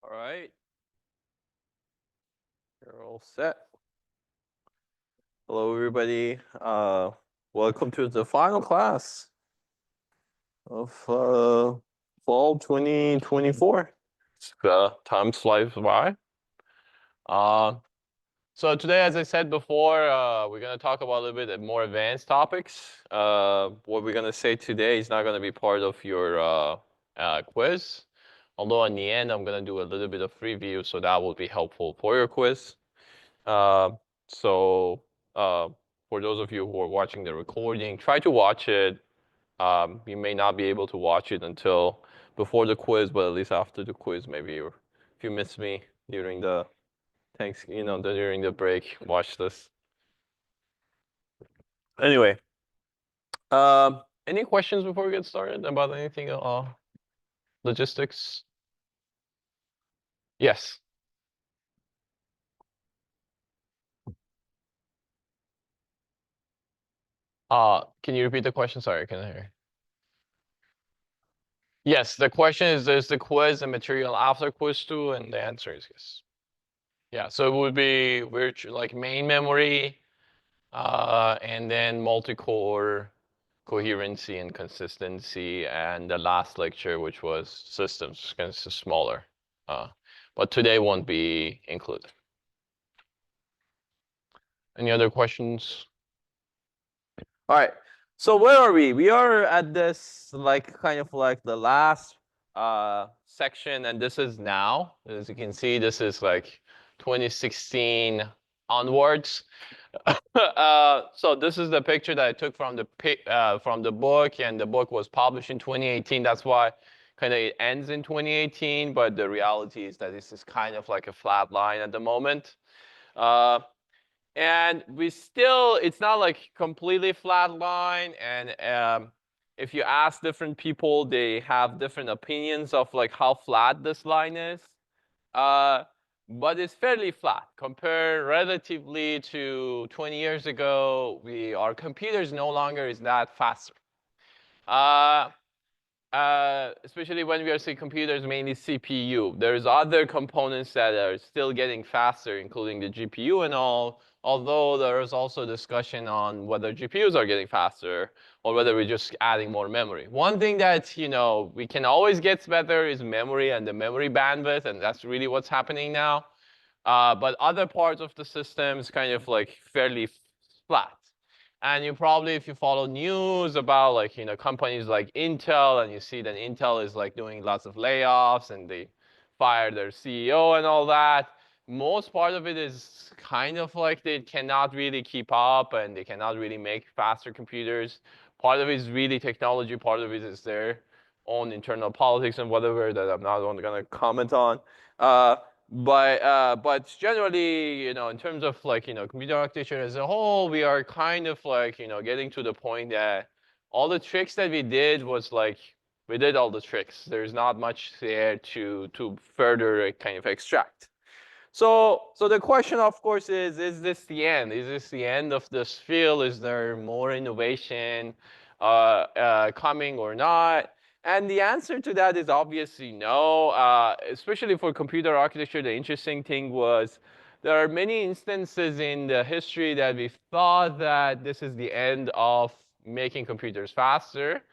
All right. You're all set. Hello, everybody. Welcome to the final class of fall 2024. Time flies by. Uh, so today, as I said before, we're going to talk about a little bit more advanced topics. What we're going to say today is not going to be part of your quiz. Although in the end, I'm going to do a little bit of review, so that will be helpful for your quiz. Uh, so for those of you who are watching the recording, try to watch it. You may not be able to watch it until before the quiz, but at least after the quiz, maybe if you miss me during the during the break, watch this. Anyway, any questions before we get started about anything? Logistics? Yes. Can you repeat the question? Sorry, I can't hear. Yes, the question is the quiz and material after quiz 2? And the answer is yes. Yeah, so it would be like main memory, and then multi-core coherency and consistency, and the last lecture, which was systems, because it's smaller. But today won't be included. Any other questions? All right. So where are we? We are at this kind of like the last section, and this is now. As you can see, this is like 2016 onwards. So this is the picture that I took from the book, and the book was published in 2018. That's why kind of it ends in 2018, but the reality is that this is kind of like a flat line at the moment. And it's not like completely flat line. And if you ask different people, they have different opinions of like how flat this line is. But it's fairly flat compared relatively to 20 years ago. Our computers no longer is that faster. Especially when we are seeing computers, mainly CPU. There's other components that are still getting faster, including the GPU and all, although there is also discussion on whether GPUs are getting faster or whether we're just adding more memory. One thing that we can always get better is memory and the memory bandwidth, and that's really what's happening now. But other parts of the system is kind of like fairly flat. And you probably, if you follow news about like, companies like Intel, and you see that Intel is like doing lots of layoffs and they fired their CEO and all that, most part of it is kind of like they cannot really keep up and they cannot really make faster computers. Part of it is really technology, part of it is their own internal politics and whatever that I'm not going to comment on. But generally, in terms of like, computer architecture as a whole, we are kind of like, getting to the point that all the tricks that we did was like, we did all the tricks. There's not much there to further kind of extract. So the question, of course, is this the end? Is this the end of this field? Is there more innovation coming or not? And the answer to that is obviously no. Especially for computer architecture, the interesting thing was there are many instances in the history that we thought that this is the end of making computers faster.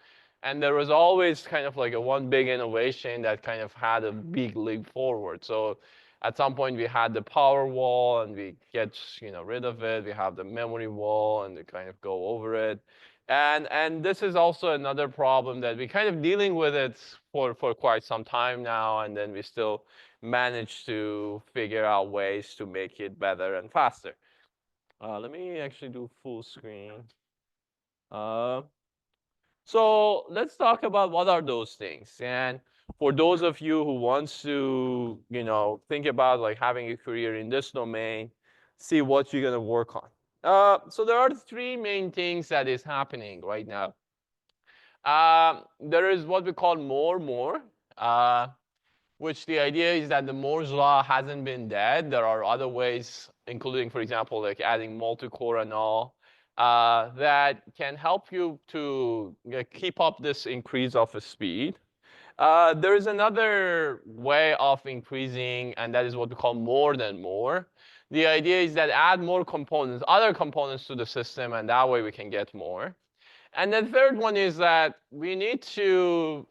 And there was always kind of like a one big innovation that kind of had a big leap forward. So at some point, we had the power wall, and we get rid of it. We have the memory wall, and we kind of go over it. And this is also another problem that we're kind of dealing with it for quite some time now, and then we still manage to figure out ways to make it better and faster. Let me actually do full screen. So let's talk about what are those things. And for those of you who wants to, think about like having a career in this domain, see what you're gonna work on. So there are three main things that is happening right now. There is what we call more, which the idea is that the Moore's law hasn't been dead. There are other ways, including, for example, like adding multi-core and all, that can help you to keep up this increase of speed. There is another way of increasing, and that is what we call more than more. The idea is that add more components, other components to the system, and that way we can get more. And the third one is that we need to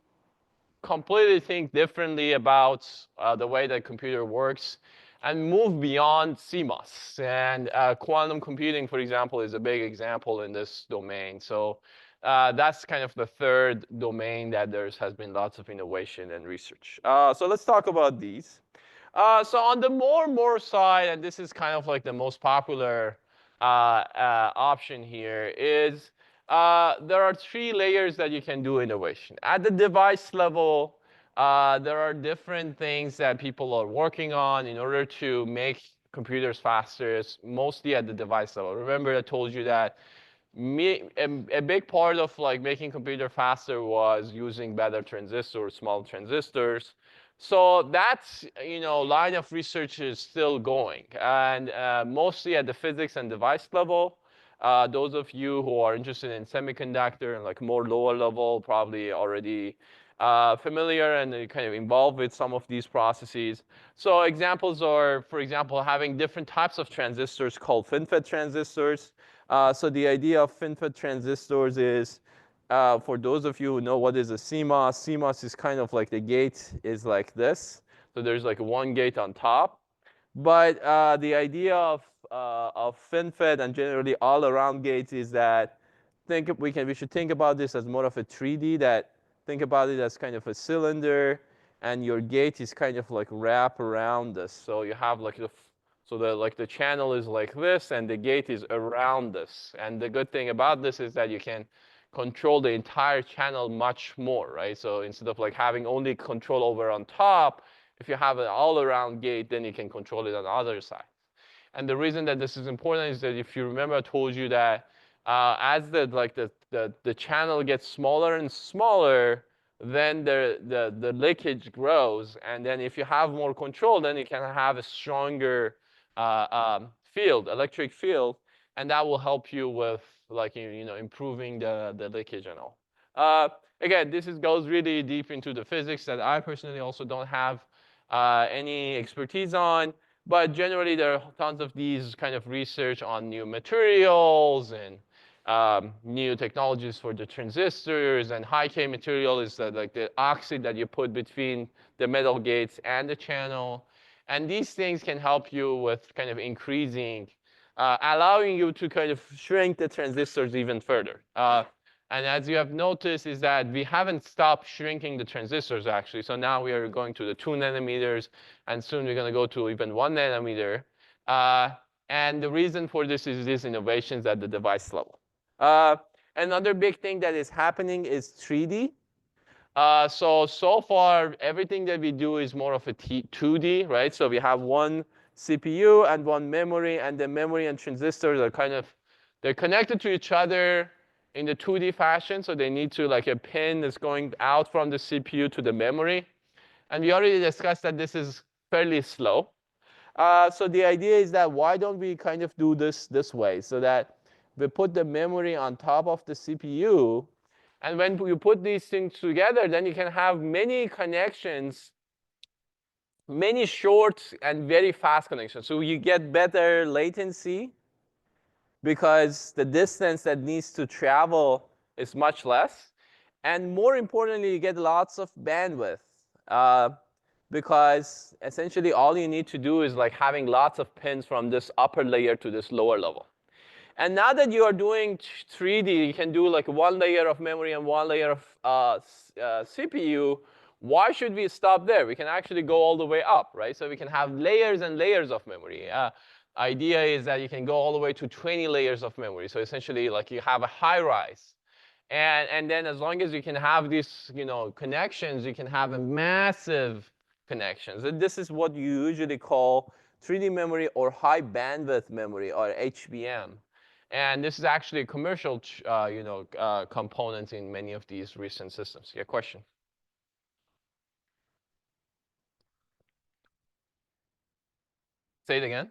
completely think differently about the way that computer works and move beyond CMOS. And quantum computing, for example, is a big example in this domain. So that's kind of the third domain that has been lots of innovation and research. So let's talk about these. So on the more side, and this is kind of like the most popular option here, is there are three layers that you can do innovation. At the device level, there are different things that people are working on in order to make computers faster. It's mostly at the device level. Remember, I told you that a big part of like making computer faster was using better transistors, small transistors. So that's, line of research is still going, and mostly at the physics and device level. Those of you who are interested in semiconductor and like more lower level probably already familiar and kind of involved with some of these processes. So examples are, for example, having different types of transistors called FinFET transistors. So the idea of FinFET transistors is, for those of you who know what is a CMOS, CMOS is kind of like the gate is like this. So there's like one gate on top. But the idea of FinFET and generally all around gates is that we should think about this as more of a 3D, that think about it as kind of a cylinder, and your gate is kind of like wrap around this. So you have like the channel is like this, and the gate is around this. And the good thing about this is that you can control the entire channel much more, right? So instead of like having only control over on top, if you have an all-around gate, then you can control it on the other side. And the reason that this is important is that if you remember, I told you that as the channel gets smaller and smaller, then the leakage grows. And then if you have more control, then you can have a stronger electric field, and that will help you with like improving the leakage and all. Again, goes really deep into the physics that I personally also don't have any expertise on. But generally, there are tons of these kind of research on new materials and new technologies for the transistors. And high-K material is like the oxide that you put between the metal gates and the channel. And these things can help you with kind of increasing, allowing you to kind of shrink the transistors even further. And as you have noticed is that we haven't stopped shrinking the transistors, actually. So now we are going to the 2 nanometers, and soon we're going to go to even 1 nanometer. And the reason for this is these innovations at the device level. Another big thing that is happening is 3D. So far, everything that we do is more of a 2D, right? So we have one CPU and one memory, and the memory and transistors are they're connected to each other in the 2D fashion. So they need to, like a pin that's going out from the CPU to the memory. And we already discussed that this is fairly slow. So the idea is that why don't we kind of do this way, so that we put the memory on top of the CPU, and when you put these things together, then you can have many connections, many short and very fast connections. So you get better latency because the distance that needs to travel is much less. And more importantly, you get lots of bandwidth. Because essentially all you need to do is like having lots of pins from this upper layer to this lower level. And now that you are doing 3D, you can do like one layer of memory and one layer of CPU. Why should we stop there? We can actually go all the way up, right? So we can have layers and layers of memory. Idea is that you can go all the way to 20 layers of memory. So essentially, like you have a high rise. And then as long as you can have these connections, you can have a massive connections. And this is what you usually call 3D memory or high bandwidth memory, or HBM. And this is actually a commercial component in many of these recent systems. Yeah, question? Say it again.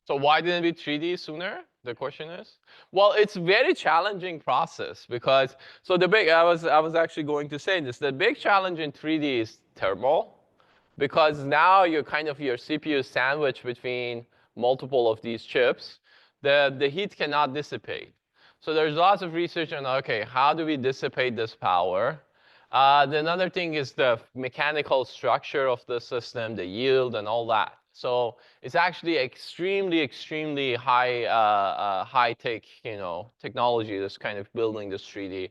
So why didn't we 3D sooner? The question is? Well, it's a very challenging process because so the big I was actually going to say this. The big challenge in 3D is thermal because now you're kind of your CPU is sandwiched between multiple of these chips. The heat cannot dissipate. So there's lots of research on okay, how do we dissipate this power? The another thing is the mechanical structure of the system, the yield, and all that. So it's actually extremely, extremely high-tech, technology that's kind of building this 3D.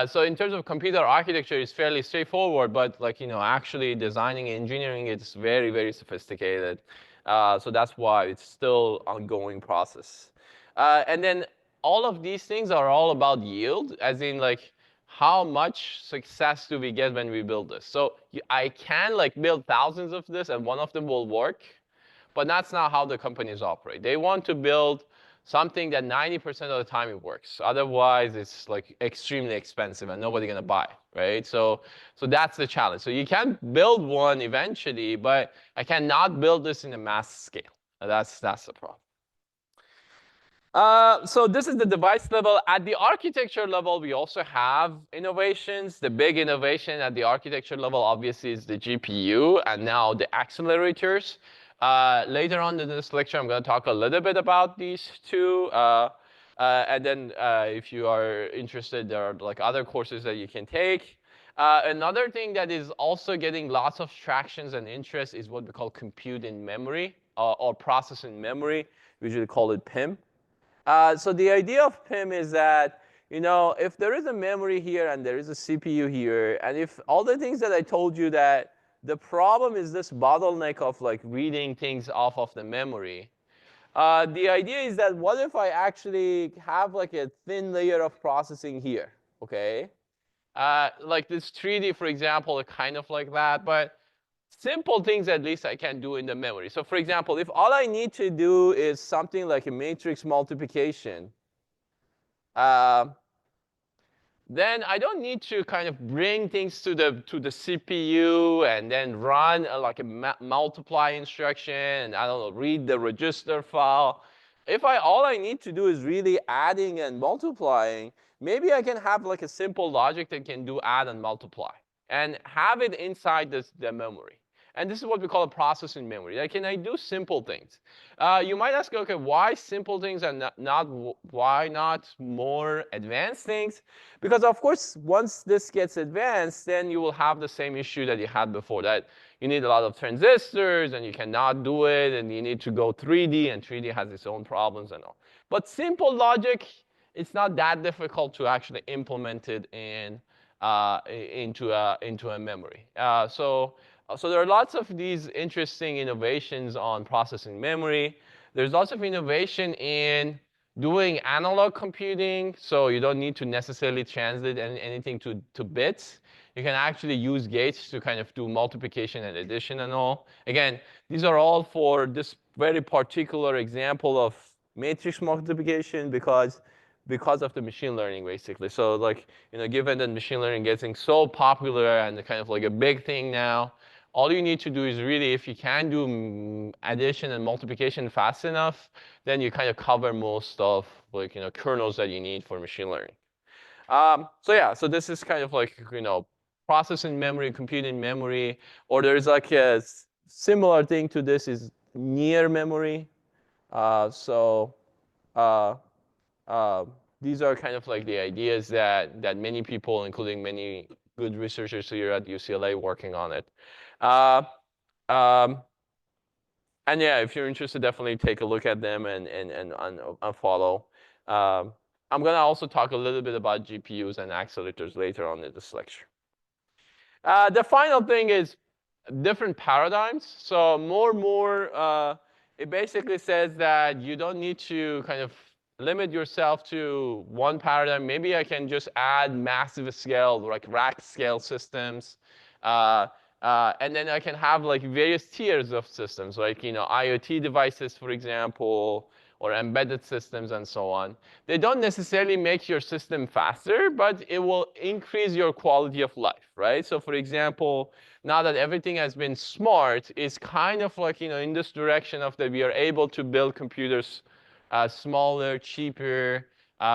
So in terms of computer architecture, it's fairly straightforward, but like actually designing, engineering, it's very, very sophisticated. So that's why it's still ongoing process. And then all of these things are all about yield, as in like how much success do we get when we build this? So I can like build thousands of this and one of them will work, but that's not how the companies operate. They want to build something that 90% of the time it works. Otherwise, it's like extremely expensive and nobody's gonna buy, right? So that's the challenge. So you can build one eventually, but I cannot build this in a mass scale. That's the problem. So this is the device level. At the architecture level, we also have innovations. The big innovation at the architecture level, obviously, is the GPU and now the accelerators. Later on in this lecture, I'm going to talk a little bit about these two. And then if you are interested, there are like other courses that you can take. Another thing that is also getting lots of tractions and interest is what we call compute in memory or process in memory. We usually call it PIM. So the idea of PIM is that, if there is a memory here and there is a CPU here, and if all the things that I told you that the problem is this bottleneck of like reading things off of the memory, the idea is that what if I actually have like a thin layer of processing here, okay? Like this 3D, for example, kind of like that, but simple things at least I can do in the memory. So for example, if all I need to do is something like a matrix multiplication, then I don't need to kind of bring things to the CPU and then run like a multiply instruction and I don't know, read the register file. If all I need to do is really adding and multiplying, maybe I can have like a simple logic that can do add and multiply and have it inside the memory. And this is what we call a process in memory. Like, can I do simple things? You might ask, okay, why simple things and why not more advanced things? Because of course, once this gets advanced, then you will have the same issue that you had before, that you need a lot of transistors and you cannot do it, and you need to go 3D, and 3D has its own problems and all. But simple logic, it's not that difficult to actually implement it into a memory. So there are lots of these interesting innovations on processing memory. There's lots of innovation in doing analog computing, so you don't need to necessarily translate anything to bits. You can actually use gates to kind of do multiplication and addition and all. Again, these are all for this very particular example of matrix multiplication because of the machine learning, basically. So like, given that machine learning getting so popular and kind of like a big thing now, all you need to do is really, if you can do addition and multiplication fast enough, then you kind of cover most of like kernels that you need for machine learning. So yeah, so this is kind of like process in memory, compute in memory, or there's like a similar thing to this is near memory. These are kind of like the ideas that many people, including many good researchers here at UCLA, working on it. And yeah, if you're interested, definitely take a look at them and follow. I'm going to also talk a little bit about GPUs and accelerators later on in this lecture. The final thing is different paradigms. So more, it basically says that you don't need to kind of limit yourself to one paradigm. Maybe I can just add massive scale, like rack scale systems. And then I can have like various tiers of systems, like IoT devices, for example, or embedded systems and so on. They don't necessarily make your system faster, but it will increase your quality of life, right? So for example, now that everything has been smart, it's kind of like in this direction of that we are able to build computers smaller, cheaper,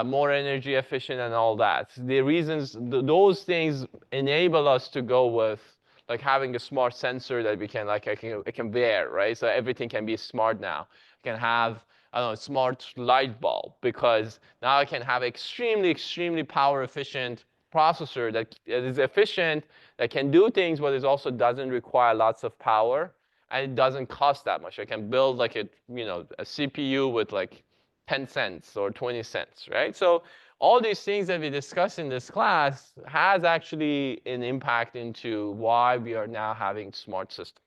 more energy efficient, and all that. The reasons, those things enable us to go with like having a smart sensor that we can like it can wear, right? So everything can be smart now. I can have, I don't know, a smart light bulb because now I can have extremely, extremely power efficient processor that is efficient, that can do things, but it also doesn't require lots of power, and it doesn't cost that much. I can build like a CPU with like 10 cents or 20 cents, right? So all these things that we discuss in this class has actually an impact into why we are now having smart systems.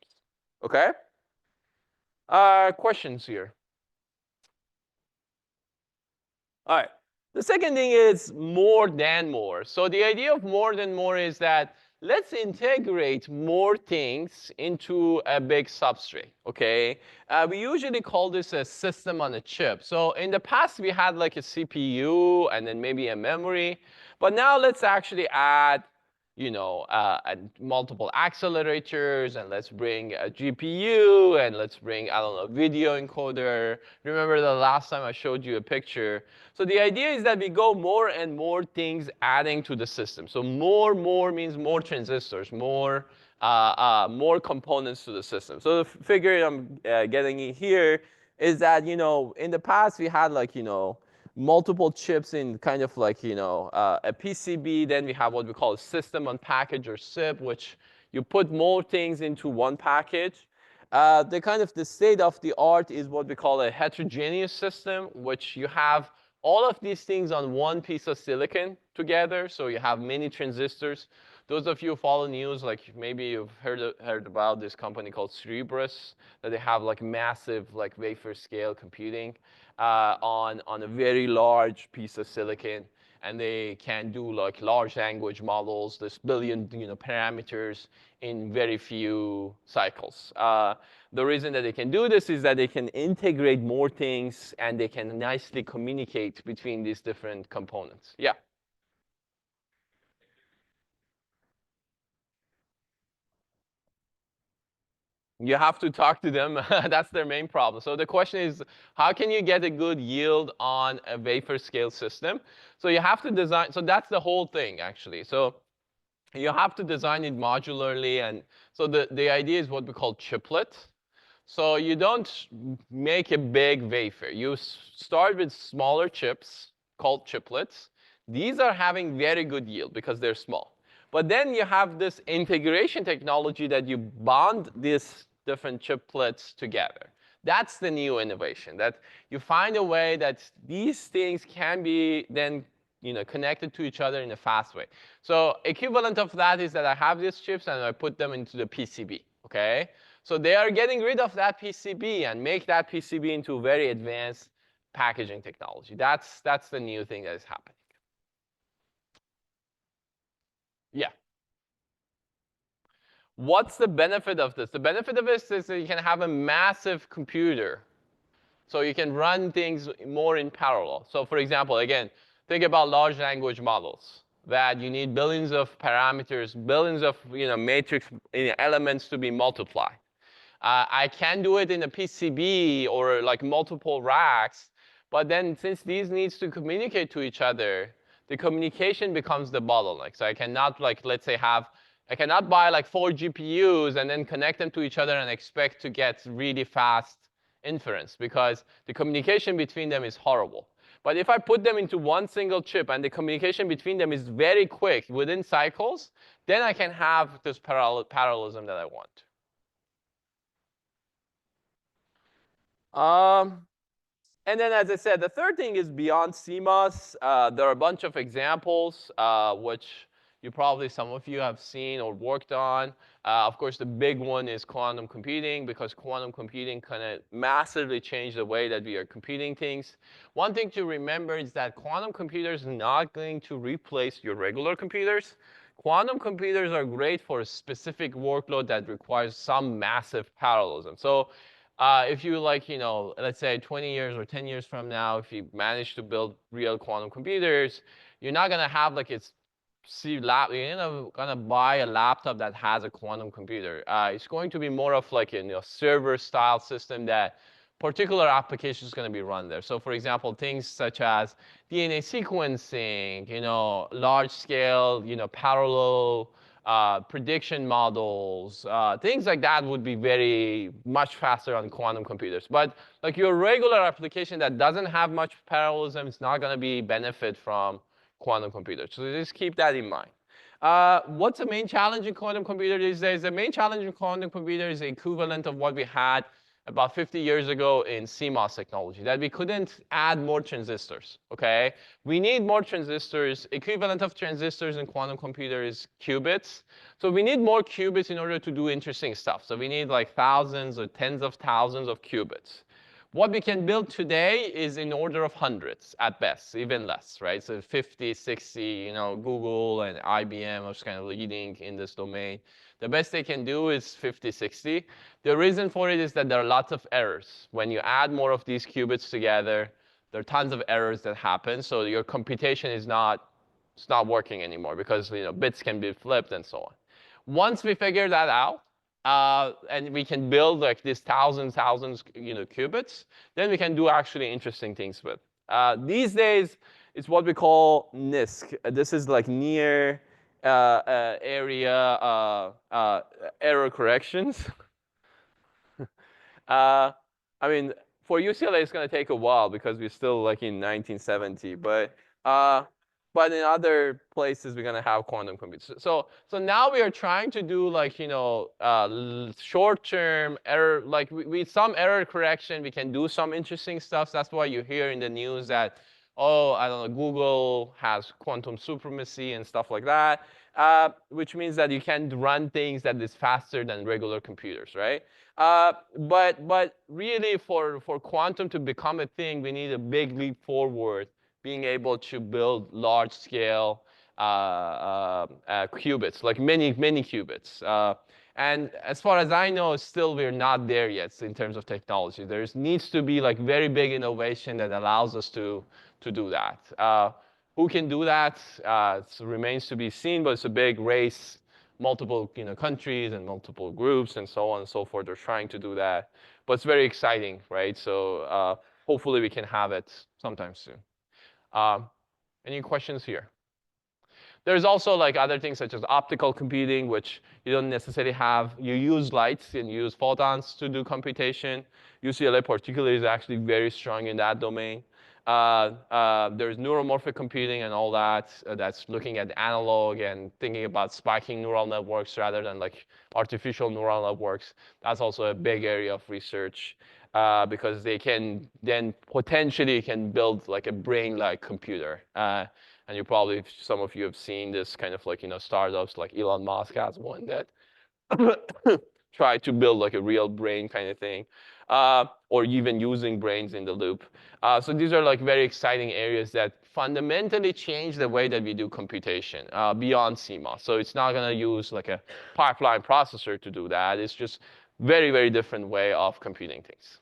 Okay? Questions here? All right. The second thing is more than more. So the idea of more than more is that let's integrate more things into a big substrate, okay? We usually call this a system on a chip. So in the past, we had like a CPU and then maybe a memory. But now let's actually add multiple accelerators, and let's bring a GPU, and let's bring, I don't know, video encoder. Remember the last time I showed you a picture? So the idea is that we go more and more things adding to the system. So more means more transistors, more components to the system. So the figure I'm getting in here is that, in the past we had like, multiple chips in kind of like, a PCB. Then we have what we call a system on package or SIP, which you put more things into one package. The state of the art is what we call a heterogeneous system, which you have all of these things on one piece of silicon together. So you have many transistors. Those of you who follow news, like maybe you've heard about this company called Cerebrus, that they have like massive like wafer scale computing on a very large piece of silicon, and they can do like large language models, this billion parameters in very few cycles. The reason that they can do this is that they can integrate more things and they can nicely communicate between these different components. Yeah. You have to talk to them. That's their main problem. So the question is, how can you get a good yield on a wafer scale system? So you have to design, so that's the whole thing, actually. So you have to design it modularly. And so the idea is what we call chiplet. So you don't make a big wafer. You start with smaller chips called chiplets. These are having very good yield because they're small. But then you have this integration technology that you bond these different chiplets together. That's the new innovation, that you find a way that these things can be then connected to each other in a fast way. So equivalent of that is that I have these chips and I put them into the PCB, okay? So they are getting rid of that PCB and make that PCB into very advanced packaging technology. That's the new thing that is happening. Yeah. What's the benefit of this? The benefit of this is that you can have a massive computer. So you can run things more in parallel. So for example, again, think about large language models that you need billions of parameters, billions of matrix elements to be multiplied. I can do it in a PCB or like multiple racks, but then since these needs to communicate to each other, the communication becomes the bottleneck. So I cannot let's say I cannot buy like 4 GPUs and then connect them to each other and expect to get really fast inference because the communication between them is horrible. But if I put them into one single chip and the communication between them is very quick within cycles, then I can have this parallelism that I want. And then, as I said, the third thing is beyond CMOS. There are a bunch of examples, which some of you have seen or worked on. Of course, the big one is quantum computing, because quantum computing kind of massively changed the way that we are computing things. One thing to remember is that quantum computers are not going to replace your regular computers. Quantum computers are great for a specific workload that requires some massive parallelism. So if you let's say 20 years or 10 years from now, if you manage to build real quantum computers, you're not going to have like you're not going to buy a laptop that has a quantum computer. It's going to be more of like a server style system that particular application is going to be run there. So for example, things such as DNA sequencing, large-scale, parallel prediction models, things like that would be very much faster on quantum computers. But like your regular application that doesn't have much parallelism, it's not going to be benefit from quantum computers. So just keep that in mind. What's the main challenge in quantum computer these days? The main challenge in quantum computer is the equivalent of what we had about 50 years ago in CMOS technology, that we couldn't add more transistors, okay? We need more transistors. Equivalent of transistors in quantum computer is qubits. So we need more qubits in order to do interesting stuff. So we need like thousands or tens of thousands of qubits. What we can build today is in order of hundreds at best, even less, right? So 50, 60, Google and IBM are just kind of leading in this domain. The best they can do is 50, 60. The reason for it is that there are lots of errors. When you add more of these qubits together, there are tons of errors that happen. So your computation is not working anymore because bits can be flipped and so on. Once we figure that out, and we can build like these thousands, qubits, then we can do actually interesting things with. These days, it's what we call NISQ. This is like near area error corrections. I mean, for UCLA, it's going to take a while because we're still like in 1970. But in other places, we're going to have quantum computers. So now we are trying to do like, short-term error, like with some error correction, we can do some interesting stuff. That's why you hear in the news that, oh, I don't know, Google has quantum supremacy and stuff like that, which means that you can run things that is faster than regular computers, right? But really, for quantum to become a thing, we need a big leap forward, being able to build large-scale qubits, like many qubits. And as far as I know, still we're not there yet in terms of technology. There needs to be like very big innovation that allows us to do that. Who can do that? It remains to be seen, but it's a big race. Multiple countries and multiple groups and so on and so forth are trying to do that. But it's very exciting, right? So hopefully we can have it sometime soon. Any questions here? There's also like other things such as optical computing, which you don't necessarily have. You use lights and you use photons to do computation. UCLA particularly is actually very strong in that domain. There's neuromorphic computing and all that. That's looking at analog and thinking about spiking neural networks rather than like artificial neural networks. That's also a big area of research because they can then potentially can build like a brain-like computer. And some of you have seen this kind of like, startups like Elon Musk has one that try to build like a real brain kind of thing, or even using brains in the loop. So these are like very exciting areas that fundamentally change the way that we do computation beyond CMOS. So it's not going to use like a pipeline processor to do that. It's just very, very different way of computing things.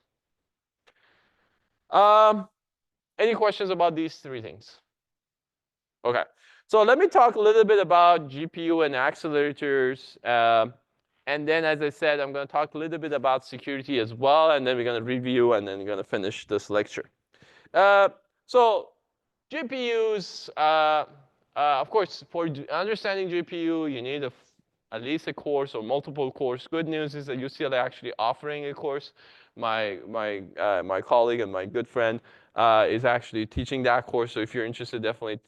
Any questions about these three things? OK. So let me talk a little bit about GPU and accelerators. And then, as I said, I'm going to talk a little bit about security as well. And then we're going to review, and then we're going to finish this lecture. So GPUs, of course, for understanding GPU, you need at least a course or multiple courses. Good news is that UCLA actually offering a course. My colleague and my good friend is actually teaching that course. So if you're interested, definitely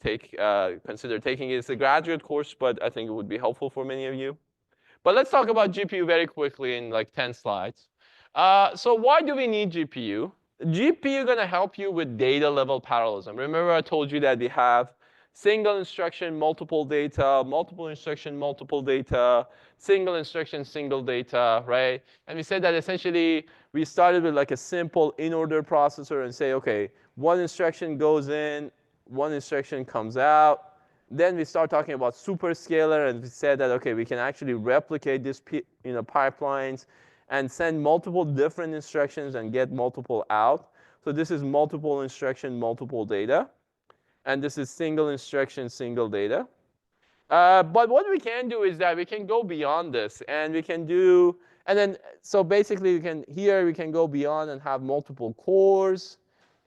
consider taking it. It's a graduate course, but I think it would be helpful for many of you. But let's talk about GPU very quickly in like 10 slides. So why do we need GPU? GPU is going to help you with data level parallelism. Remember I told you that we have single instruction, multiple data, multiple instruction, multiple data, single instruction, single data, right? And we said that essentially we started with like a simple in-order processor and say, OK, one instruction goes in, one instruction comes out. Then we start talking about superscalar, and we said that, OK, we can actually replicate these pipelines and send multiple different instructions and get multiple out. So this is multiple instruction, multiple data. And this is single instruction, single data. But what we can do is that we can go beyond this, and we can do And then, so basically, we can go beyond and have multiple cores,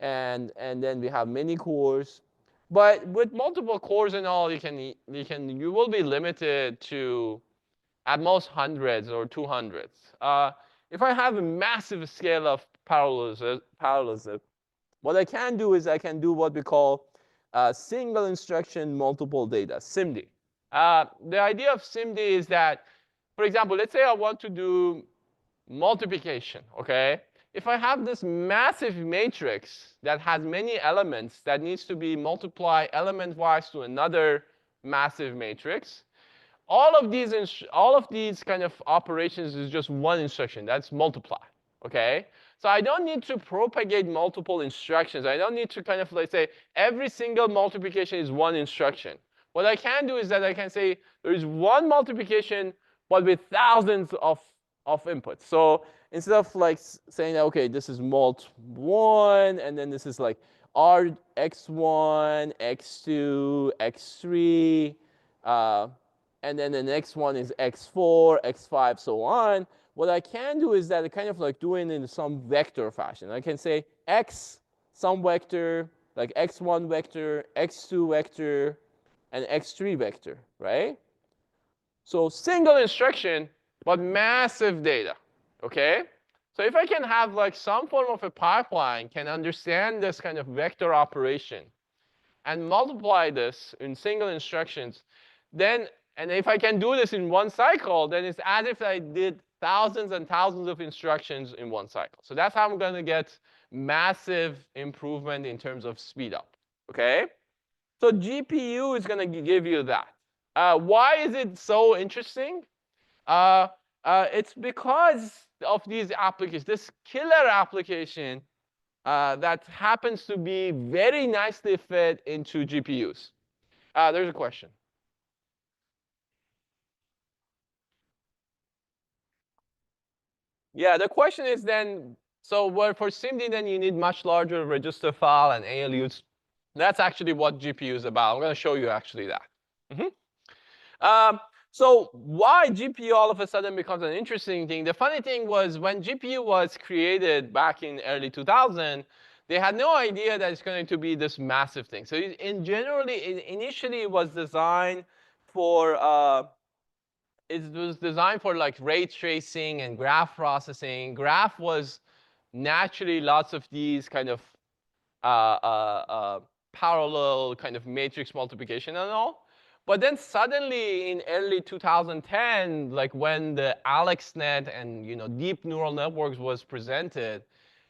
and then we have many cores. But with multiple cores and all, you will be limited to at most hundreds or 200s. If I have a massive scale of parallelism, what I can do is I can do what we call single instruction multiple data, SIMD. The idea of SIMD is that, for example, let's say I want to do multiplication, okay? If I have this massive matrix that has many elements that needs to be multiplied element-wise to another massive matrix, all of these kind of operations is just one instruction. That's multiply, okay? So I don't need to propagate multiple instructions. I don't need to kind of like say every single multiplication is one instruction. What I can do is that I can say there is one multiplication, but with thousands of inputs. So instead of like saying that, okay, this is mult1, and then this is like r x1, x2, x3, and then the next one is x4, x5, so on. What I can do is that I kind of like do it in some vector fashion. I can say x, some vector, like x1 vector, x2 vector, and x3 vector, right? So single instruction, but massive data, okay? So if I can have like some form of a pipeline, can understand this kind of vector operation, and multiply this in single instructions, then, and if I can do this in one cycle, then it's as if I did thousands and thousands of instructions in one cycle. So that's how I'm going to get massive improvement in terms of speed up, okay? So GPU is going to give you that. Why is it so interesting? It's because of these applications, this killer application that happens to be very nicely fit into GPUs. There's a question. Yeah, the question is then, so for SIMD, then you need much larger register file and ALUs. That's actually what GPU is about. I'm going to show you actually that. So why GPU all of a sudden becomes an interesting thing? The funny thing was when GPU was created back in early 2000, they had no idea that it's going to be this massive thing. So initially it was designed for like ray tracing and graph processing. Graph was naturally lots of these kind of parallel kind of matrix multiplication and all. But then suddenly in early 2010, like when the AlexNet and deep neural networks was presented,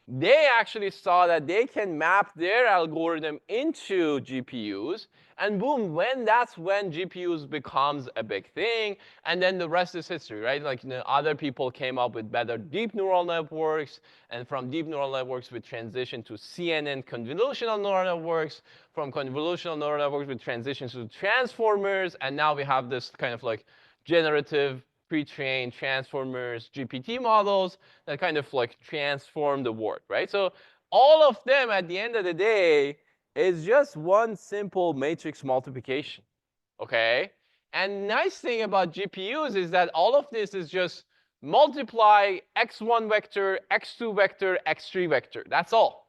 they actually saw that they can map their algorithm into GPUs, and boom, that's when GPUs becomes a big thing, and then the rest is history, right? Like other people came up with better deep neural networks, and from deep neural networks we transitioned to CNN convolutional neural networks, from convolutional neural networks we transitioned to transformers, and now we have this kind of like generative pre-trained transformers, GPT models that kind of like transform the world, right? So all of them at the end of the day is just one simple matrix multiplication, okay? And nice thing about GPUs is that all of this is just multiply x1 vector, x2 vector, x3 vector. That's all.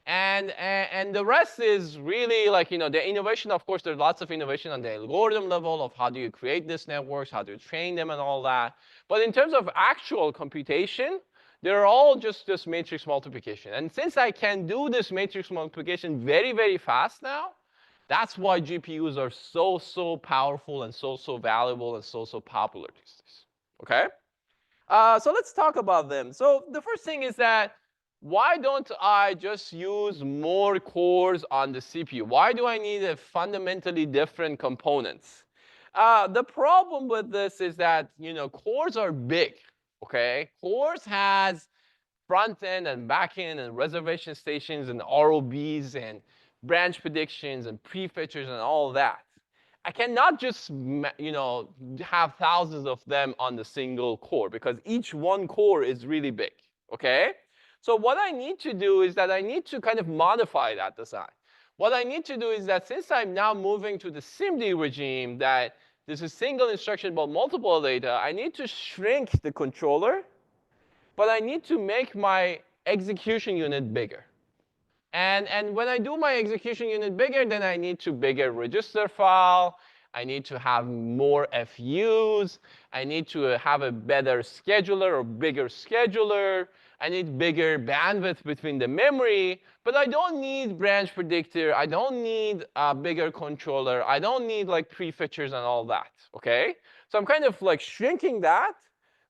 And the rest is really like, the innovation, of course, there's lots of innovation on the algorithm level of how do you create these networks, how do you train them and all that. But in terms of actual computation, they're all just this matrix multiplication. And since I can do this matrix multiplication very, very fast now, that's why GPUs are so powerful and so valuable and so popular these days, okay? So let's talk about them. So the first thing is that why don't I just use more cores on the CPU? Why do I need a fundamentally different components? The problem with this is that cores are big, okay? Cores has front end and back end and reservation stations and ROBs and branch predictions and prefetchers and all that. I cannot just have thousands of them on the single core because each one core is really big, okay? So what I need to do is that I need to kind of modify that design. What I need to do is that since I'm now moving to the SIMD regime, that this is single instruction but multiple data, I need to shrink the controller but I need to make my execution unit bigger. And when I do my execution unit bigger, then I need to bigger register file. I need to have more FUs. I need to have a better scheduler or bigger scheduler. I need bigger bandwidth between the memory. But I don't need branch predictor. I don't need a bigger controller. I don't need like prefetchers and all that, OK? So I'm kind of like shrinking that,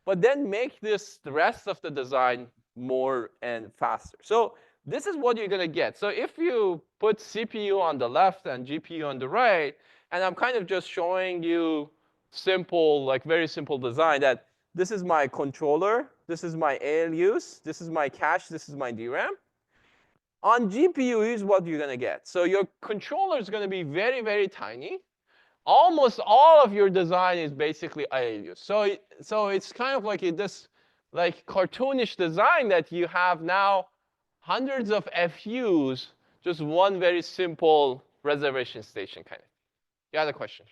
but then make this the rest of the design more and faster. So this is what you're going to get. So if you put CPU on the left and GPU on the right, and I'm kind of just showing you simple, like very simple design that this is my controller, this is my ALUs, this is my cache, this is my DRAM. On GPU, here's what you're going to get. So your controller is going to be very, very tiny. Almost all of your design is basically ALUs. So it's kind of like this like cartoonish design that you have now hundreds of FUs, just one very simple reservation station kind of. You had a question?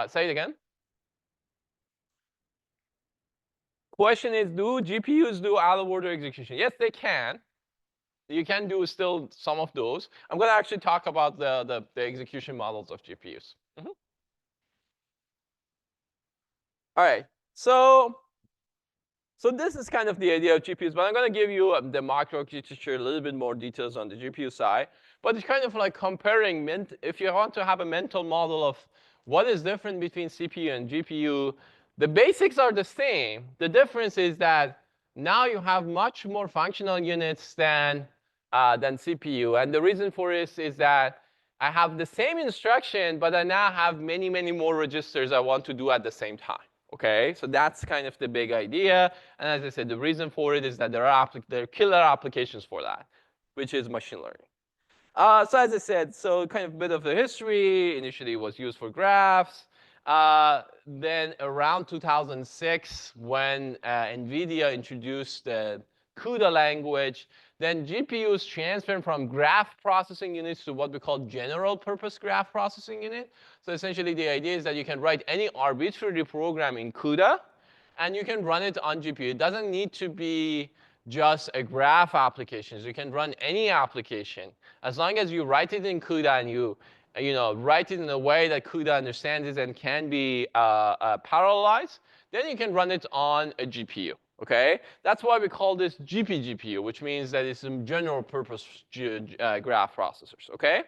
Say it again. Question is, do GPUs do out-of-order execution? Yes, they can. You can do still some of those. I'm going to actually talk about the execution models of GPUs. All right. So this is kind of the idea of GPUs, but I'm going to give you the macro architecture, a little bit more details on the GPU side. But it's kind of like comparing, if you want to have a mental model of what is different between CPU and GPU, the basics are the same. The difference is that now you have much more functional units than CPU. And the reason for this is that I have the same instruction, but I now have many, many more registers I want to do at the same time. OK, so that's kind of the big idea. And as I said, the reason for it is that there are killer applications for that, which is machine learning. So as I said, so kind of a bit of the history. Initially, it was used for graphs. Then around 2006, when NVIDIA introduced the CUDA language, then GPUs transferred from graph processing units to what we call general purpose graph processing unit. So essentially, the idea is that you can write any arbitrary program in CUDA, and you can run it on GPU. It doesn't need to be just a graph application. You can run any application. As long as you write it in CUDA and you write it in a way that CUDA understands it and can be parallelized, then you can run it on a GPU. OK? That's why we call this GPGPU, which means that it's a general purpose graph processors. OK?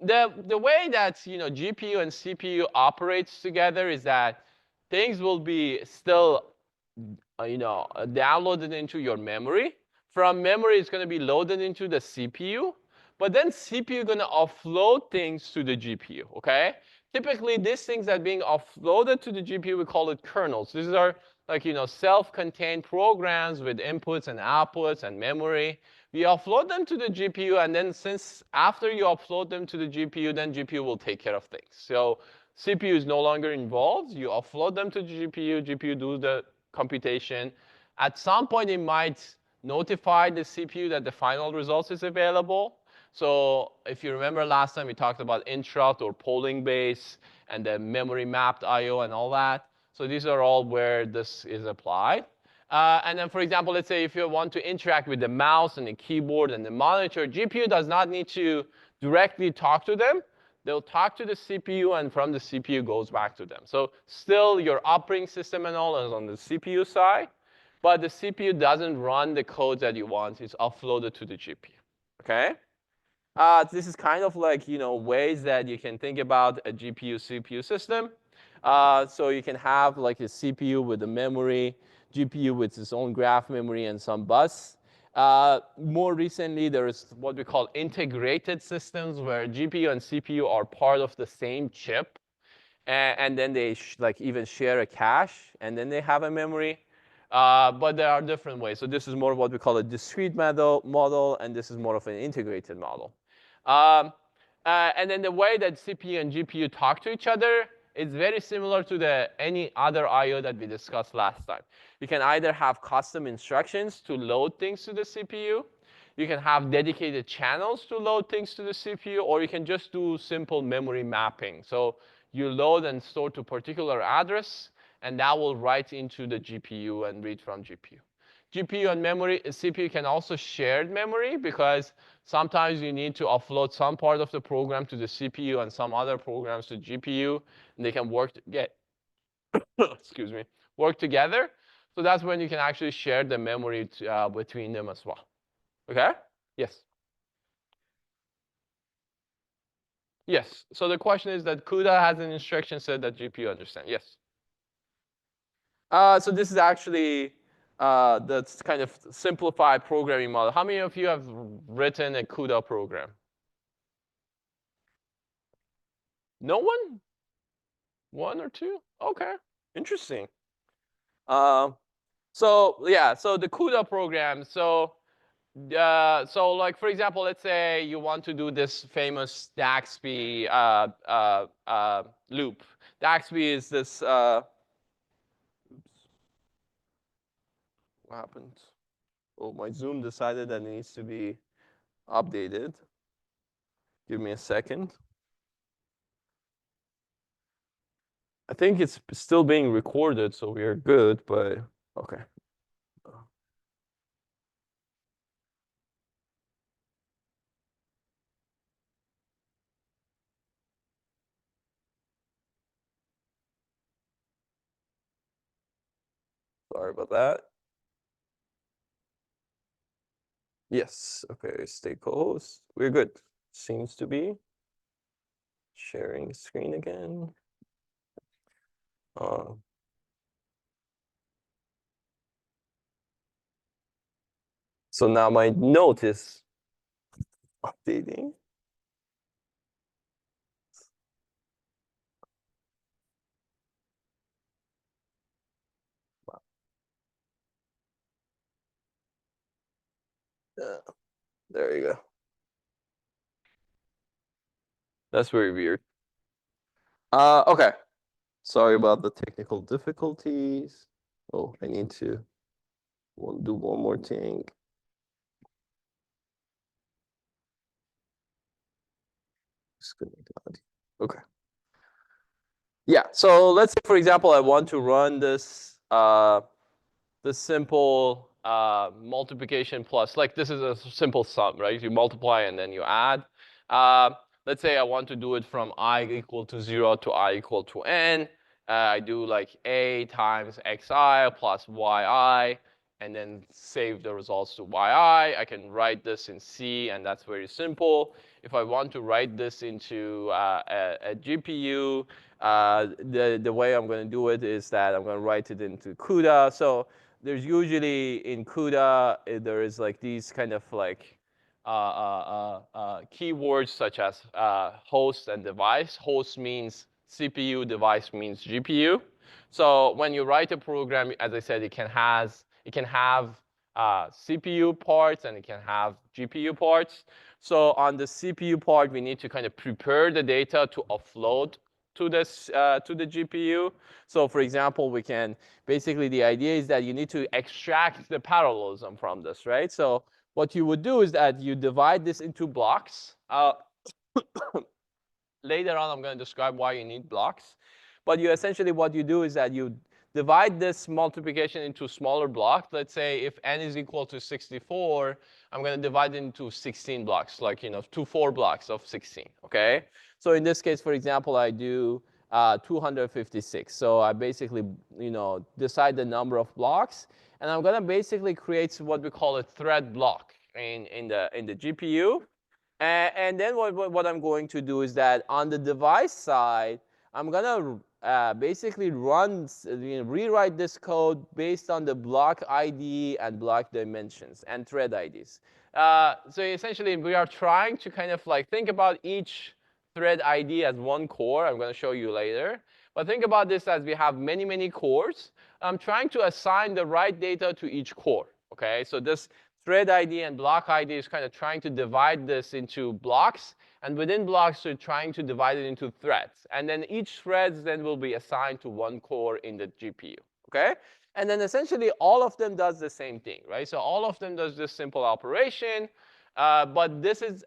The way that GPU and CPU operates together is that things will be still downloaded into your memory. From memory, it's going to be loaded into the CPU. But then CPU is going to offload things to the GPU. OK? Typically, these things that are being offloaded to the GPU, we call it kernels. These are like self-contained programs with inputs and outputs and memory. We offload them to the GPU, and then since after you offload them to the GPU, then GPU will take care of things. So CPU is no longer involved. You offload them to the GPU. GPU do the computation. At some point, it might notify the CPU that the final results is available. So if you remember last time, we talked about interrupt or polling base and the memory mapped I/O and all that. So these are all where this is applied. And then, for example, let's say if you want to interact with the mouse and the keyboard and the monitor, GPU does not need to directly talk to them. They'll talk to the CPU, and from the CPU goes back to them. So still, your operating system and all is on the CPU side, but the CPU doesn't run the code that you want. It's offloaded to the GPU. OK? This is kind of like ways that you can think about a GPU-CPU system. So you can have like a CPU with a memory, GPU with its own graph memory and some bus. More recently, there is what we call integrated systems, where GPU and CPU are part of the same chip, and then they even share a cache, and then they have a memory. But there are different ways. So this is more of what we call a discrete model, and this is more of an integrated model. And then the way that CPU and GPU talk to each other is very similar to any other I/O that we discussed last time. You can either have custom instructions to load things to the CPU. You can have dedicated channels to load things to the CPU, or you can just do simple memory mapping. So you load and store to a particular address, and that will write into the GPU and read from GPU. GPU and memory, CPU can also share memory because sometimes you need to offload some part of the program to the CPU and some other programs to GPU, and they can work excuse me, work together. So that's when you can actually share the memory between them as well. Okay? Yes. Yes. So the question is that CUDA has an instruction set that GPU understands. Yes. So this is actually that's kind of simplified programming model. How many of you have written a CUDA program? No one? One or two? Okay. Interesting. So yeah, so the CUDA program. So like for example, let's say you want to do this famous Daxby loop. Daxby is this. Oops. What happened? Oh, my Zoom decided that it needs to be updated. Give me a second. I think it's still being recorded, so we are good. But okay. Sorry about that. Yes. Okay. Stay co-host. We're good. Seems to be sharing screen again. So now my note is updating. There you go. That's very weird. Okay. Sorry about the technical difficulties. Oh, I need to do one more thing. Okay. Yeah. So let's say, for example, I want to run this simple multiplication plus, like this is a simple sum, right? You multiply and then you add. Uh, let's say I want to do it from I equal to 0 to I equal to n. I do like a times xi plus yi, and then save the results to yi. I can write this in C, and that's very simple. If I want to write this into a GPU, the way I'm going to do it is that I'm going to write it into CUDA. So there's usually in CUDA, there is like these kind of like keywords such as host and device. Host means CPU, device means GPU. So when you write a program, as I said, it can have CPU parts and it can have GPU parts. So on the CPU part, we need to kind of prepare the data to offload to the GPU. So for example, we can basically, the idea is that you need to extract the parallelism from this, right? So what you would do is that you divide this into blocks. Later on, I'm going to describe why you need blocks. But you essentially, what you do is that you divide this multiplication into smaller blocks. Let's say if n is equal to 64, I'm going to divide it into 16 blocks, like, 4 blocks of 16, okay? So in this case, for example, I do 256. So I basically, decide the number of blocks, and I'm going to basically create what we call a thread block in the GPU. And then what I'm going to do is that on the device side, I'm going to basically rewrite this code based on the block ID and block dimensions and thread IDs. So essentially, we are trying to kind of like think about each thread ID as one core. I'm going to show you later. But think about this as we have many, many cores. I'm trying to assign the right data to each core. Okay, so this thread ID and block ID is kind of trying to divide this into blocks. And within blocks, we're trying to divide it into threads. And then each thread then will be assigned to one core in the GPU. Okay? And then essentially, all of them does the same thing, right? So all of them does this simple operation. But this is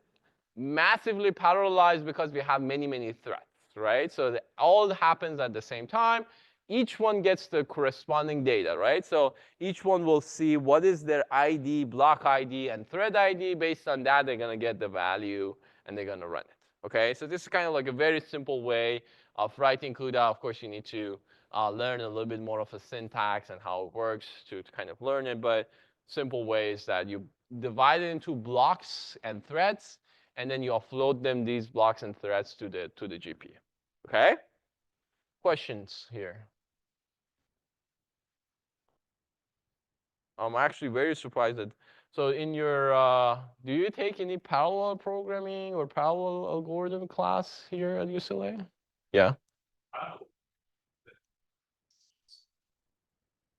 massively parallelized because we have many, many threads, right? So all happens at the same time. each one gets the corresponding data, right? So each one will see what is their ID, block ID, and thread ID. Based on that, they're going to get the value, and they're going to run it. Okay, so this is kind of like a very simple way of writing CUDA. Of course, you need to learn a little bit more of a syntax and how it works to kind of learn it. But simple way is that you divide it into blocks and threads, and then you offload them, these blocks and threads, to the GPU. Okay? Questions here? I'm actually very surprised that. So in your, do you take any parallel programming or parallel algorithm class here at UCLA? Yeah.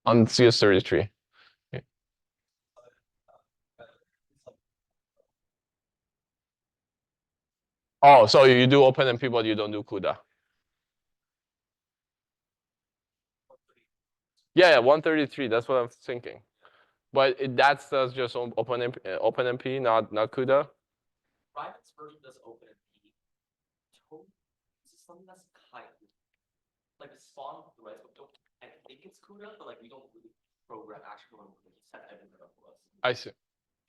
On CS33. Yeah. Oh, so you do OpenMP, but you don't do CUDA. Yeah, 133. That's what I'm thinking. But that's just OpenMP, not CUDA. Private's version does OpenMP. This is something that's kind of like a spawn threads, but don't. I think it's CUDA, but like we don't really program actual set everything up for us. I see.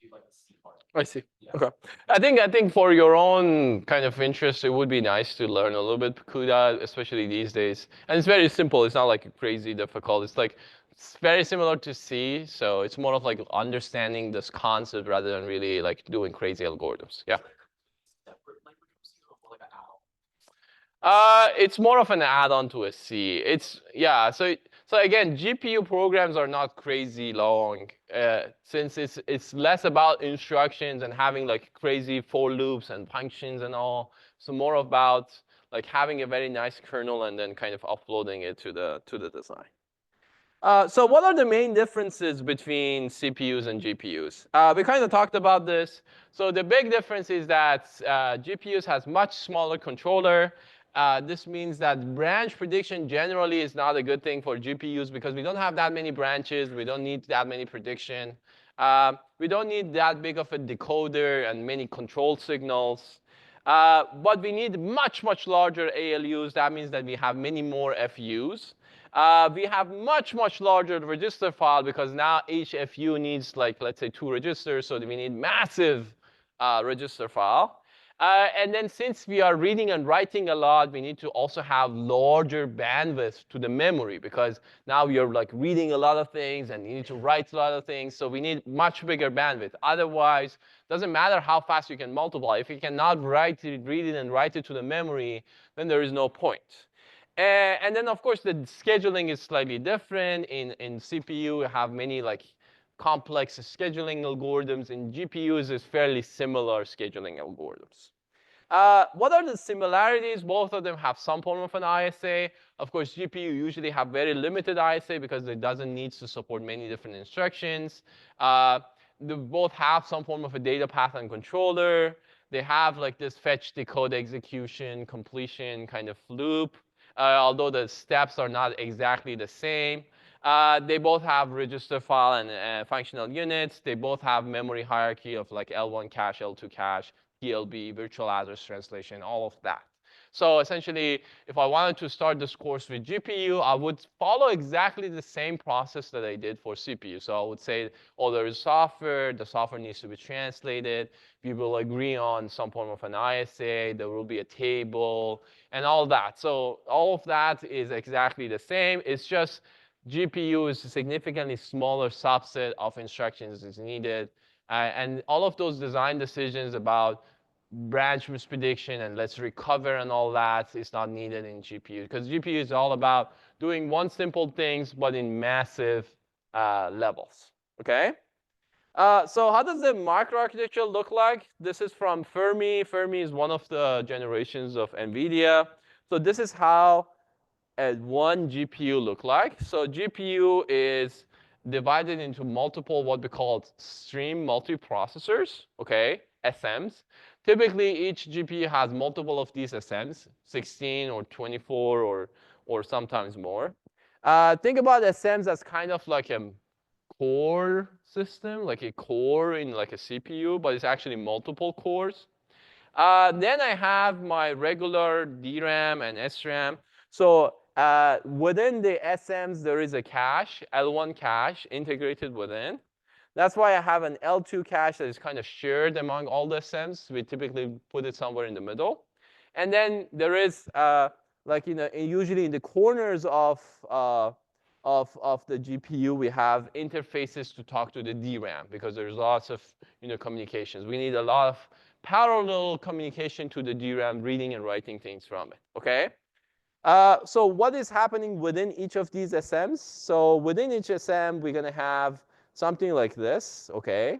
Do like the C part. I see. Yeah. Okay. I think for your own kind of interest, it would be nice to learn a little bit CUDA, especially these days. And it's very simple. It's not like crazy difficult. It's very similar to C, so it's more of like understanding this concept rather than really like doing crazy algorithms. Yeah. Separate language from C or like an add-on? It's more of an add-on to a C. Yeah. So again, GPU programs are not crazy long, since it's less about instructions and having like crazy for loops and functions and all. So more about like having a very nice kernel and then kind of uploading it to the design. So what are the main differences between CPUs and GPUs? We kind of talked about this. So the big difference is that GPUs has much smaller controller. This means that branch prediction generally is not a good thing for GPUs because we don't have that many branches. We don't need that many prediction. We don't need that big of a decoder and many control signals. But we need much, much larger ALUs. That means that we have many more FUs. We have much, much larger register file because now each FU needs, like, let's say 2 registers, so we need massive register file. And then since we are reading and writing a lot, we need to also have larger bandwidth to the memory because now you're like reading a lot of things and you need to write a lot of things. So we need much bigger bandwidth. Otherwise, it doesn't matter how fast you can multiply. If you cannot read it and write it to the memory, then there is no point. And then, of course, the scheduling is slightly different. In CPU, you have many like complex scheduling algorithms. In GPUs, it's fairly similar scheduling algorithms. What are the similarities? Both of them have some form of an ISA. Of course, GPU usually have very limited ISA because it doesn't need to support many different instructions. They both have some form of a data path and controller. They have like this fetch, decode, execution, completion kind of loop. Although the steps are not exactly the same. They both have register file and functional units. They both have memory hierarchy of like L1 cache, L2 cache, TLB, virtual address translation, all of that. So essentially, if I wanted to start this course with GPU, I would follow exactly the same process that I did for CPU. So I would say, oh, there is software. The software needs to be translated. We will agree on some form of an ISA. There will be a table and all that. So all of that is exactly the same. It's just GPU is a significantly smaller subset of instructions is needed. And all of those design decisions about branch misprediction and let's recover and all that is not needed in GPU because GPU is all about doing one simple things but in massive levels. Okay. So how does the microarchitecture look like? This is from Fermi. Fermi is one of the generations of NVIDIA. So this is how one GPU look like. So GPU is divided into multiple what we call stream multiprocessors, okay, SMs. Typically, each GPU has multiple of these SMs, 16 or 24 or sometimes more. Think about SMs as kind of like a core system, like a core in like a CPU, but it's actually multiple cores. Then I have my regular DRAM and SRAM. So Within the SMs, there is a cache, L1 cache integrated within. That's why I have an L2 cache that is kind of shared among all the SMs. We typically put it somewhere in the middle. And then there is, like, usually in the corners of the GPU, we have interfaces to talk to the DRAM because there's lots of, communications. We need a lot of parallel communication to the DRAM, reading and writing things from it, okay? So what is happening within each of these SMs? So within each SM, we're going to have something like this, okay?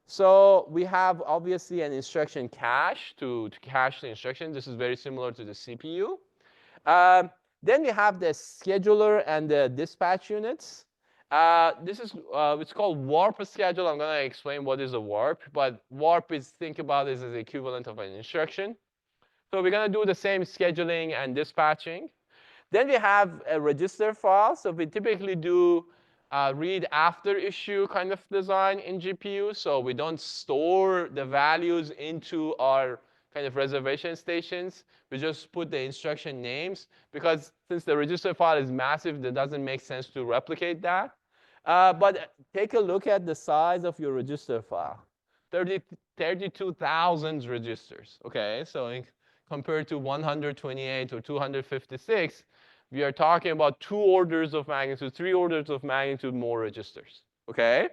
So we have obviously an instruction cache to cache the instruction. This is very similar to the CPU. Then we have the scheduler and the dispatch units. This is it's called warp schedule. I'm going to explain what is a warp, but warp is, think about it as the equivalent of an instruction. So we're going to do the same scheduling and dispatching. Then we have a register file. So we typically do read after issue kind of design in GPU. So we don't store the values into our kind of reservation stations. We just put the instruction names because since the register file is massive, it doesn't make sense to replicate that. But take a look at the size of your register file. 32,000 registers. Okay, so compared to 128 or 256, we are talking about 2 orders of magnitude, 3 orders of magnitude more registers, okay?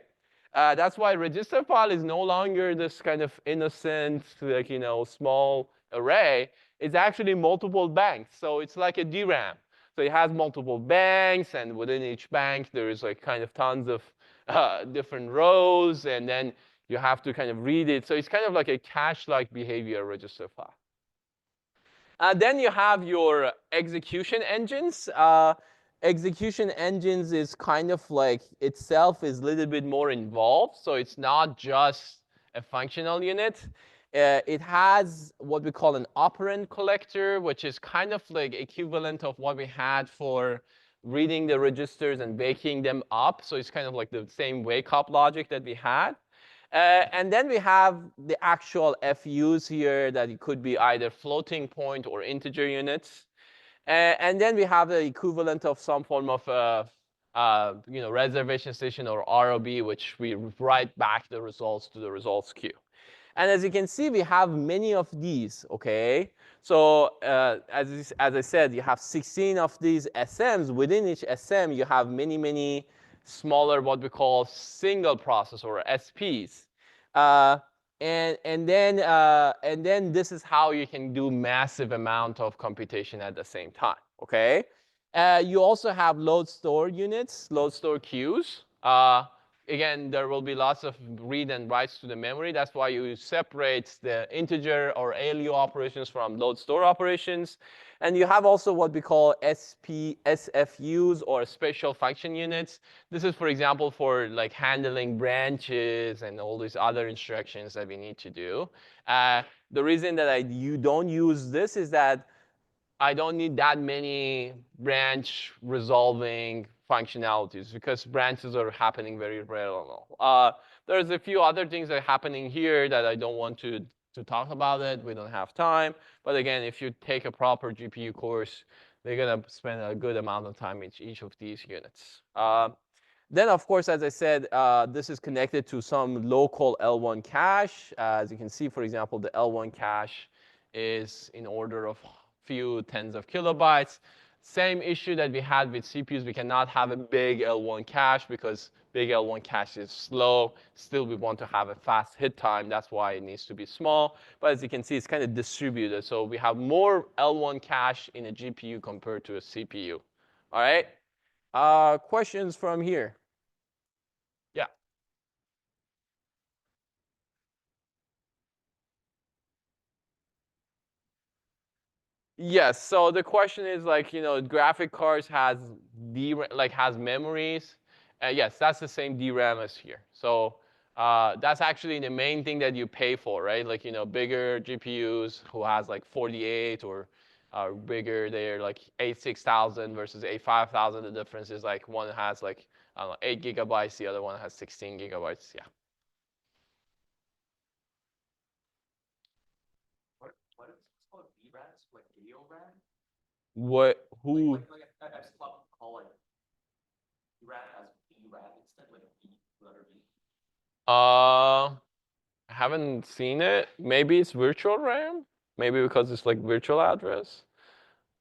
That's why register file is no longer this kind of innocent, like, small array. It's actually multiple banks. So it's like a DRAM. So it has multiple banks, and within each bank, there is like kind of tons of different rows, and then you have to kind of read it. So it's kind of like a cache-like behavior register file. Then you have your execution engines. Execution engines is kind of like itself is a little bit more involved. So it's not just a functional unit. It has what we call an operand collector, which is kind of like equivalent of what we had for reading the registers and waking them up. So it's kind of like the same wake up logic that we had. And then we have the actual FUs here that it could be either floating point or integer units. And then we have the equivalent of some form of reservation station or ROB, which we write back the results to the results queue. And as you can see, we have many of these, okay? So as I said, you have 16 of these SMs. Within each SM, you have many, many smaller, what we call single processor or SPs. And then this is how you can do massive amount of computation at the same time, okay? You also have load store units, load store queues. Again, there will be lots of read and writes to the memory. That's why you separate the integer or ALU operations from load store operations. And you have also what we call SFUs or special function units. This is, for example, for like handling branches and all these other instructions that we need to do. The reason that you don't use this is that I don't need that many branch resolving functionalities because branches are happening very rarely. There's a few other things that are happening here that I don't want to talk about it. We don't have time. But again, if you take a proper GPU course, they're going to spend a good amount of time in each of these units. Then, of course, as I said, this is connected to some local L1 cache. As you can see, for example, the L1 cache is in order of few tens of kilobytes. Same issue that we had with CPUs. We cannot have a big L1 cache because big L1 cache is slow. Still, we want to have a fast hit time. That's why it needs to be small. But as you can see, it's kind of distributed. So we have more L1 cache in a GPU compared to a CPU. All right? Questions from here? Yeah. Yes. So the question is like, graphic cards has has memories. Yes, that's the same DRAM as here. So that's actually the main thing that you pay for, right? Like, bigger GPUs who has like 48 or bigger, they're like 86000 versus 85000. The difference is like one has like, I don't know, 8 gigabytes, the other one has 16 gigabytes. Yeah. What is it called? VRAMs? Like video RAM? What? Who? I just call like DRAM as VRAM instead, like V letter V. I haven't seen it. Maybe it's virtual RAM. Maybe because it's like virtual address.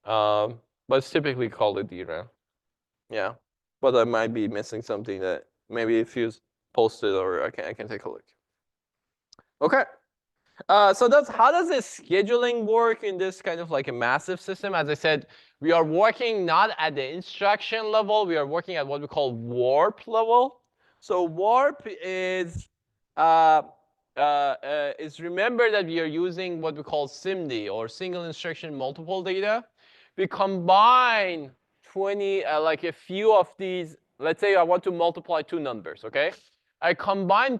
But it's typically called a DRAM. Yeah. But I might be missing something that maybe if you post it or I can take a look. Okay. So how does this scheduling work in this kind of like a massive system? As I said, we are working not at the instruction level. We are working at what we call warp level. So warp is remember that we are using what we call SIMD or single instruction multiple data. We combine 20 like a few of these. Let's say I want to multiply two numbers. Okay, I combine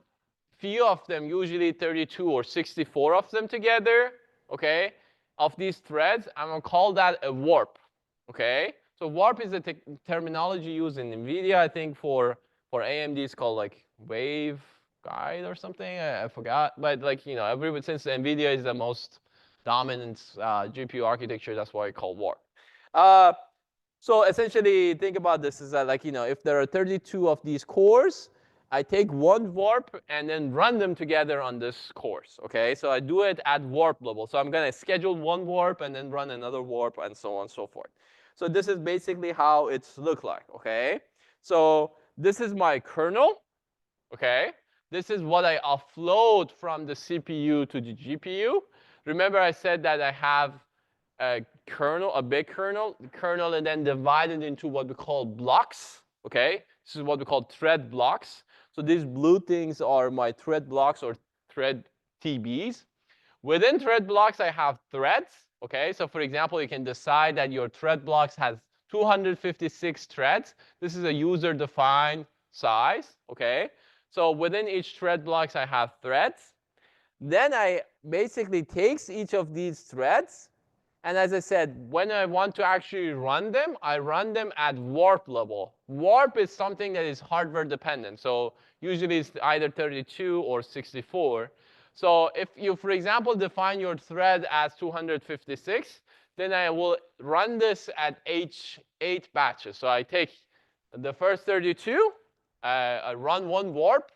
few of them, usually 32 or 64 of them together, okay, of these threads. I'm going to call that a warp, okay? So warp is a terminology used in NVIDIA, I think for AMD it's called like wave guide or something, I forgot. But like, you know, since NVIDIA is the most dominant GPU architecture, that's why I call warp. So essentially, think about this is that like, you know, if there are 32 of these cores, I take one warp and then run them together on this course, okay? So I do it at warp level. So I'm going to schedule one warp and then run another warp and so on and so forth. So this is basically how it's look like, okay? So this is my kernel, okay? This is what I offload from the CPU to the GPU. Remember I said that I have a kernel, a big kernel, and then divided into what we call blocks, okay? This is what we call thread blocks. So these blue things are my thread blocks or thread TBs. Within thread blocks, I have threads, okay? So for example, you can decide that your thread blocks has 256 threads. This is a user-defined size, okay? So within each thread blocks, I have threads. Then I basically takes each of these threads, and as I said, when I want to actually run them, I run them at warp level. Warp is something that is hardware dependent. So usually it's either 32 or 64. So if you, for example, define your thread as 256, then I will run this at 8 batches. So I take the first 32, I run one warp,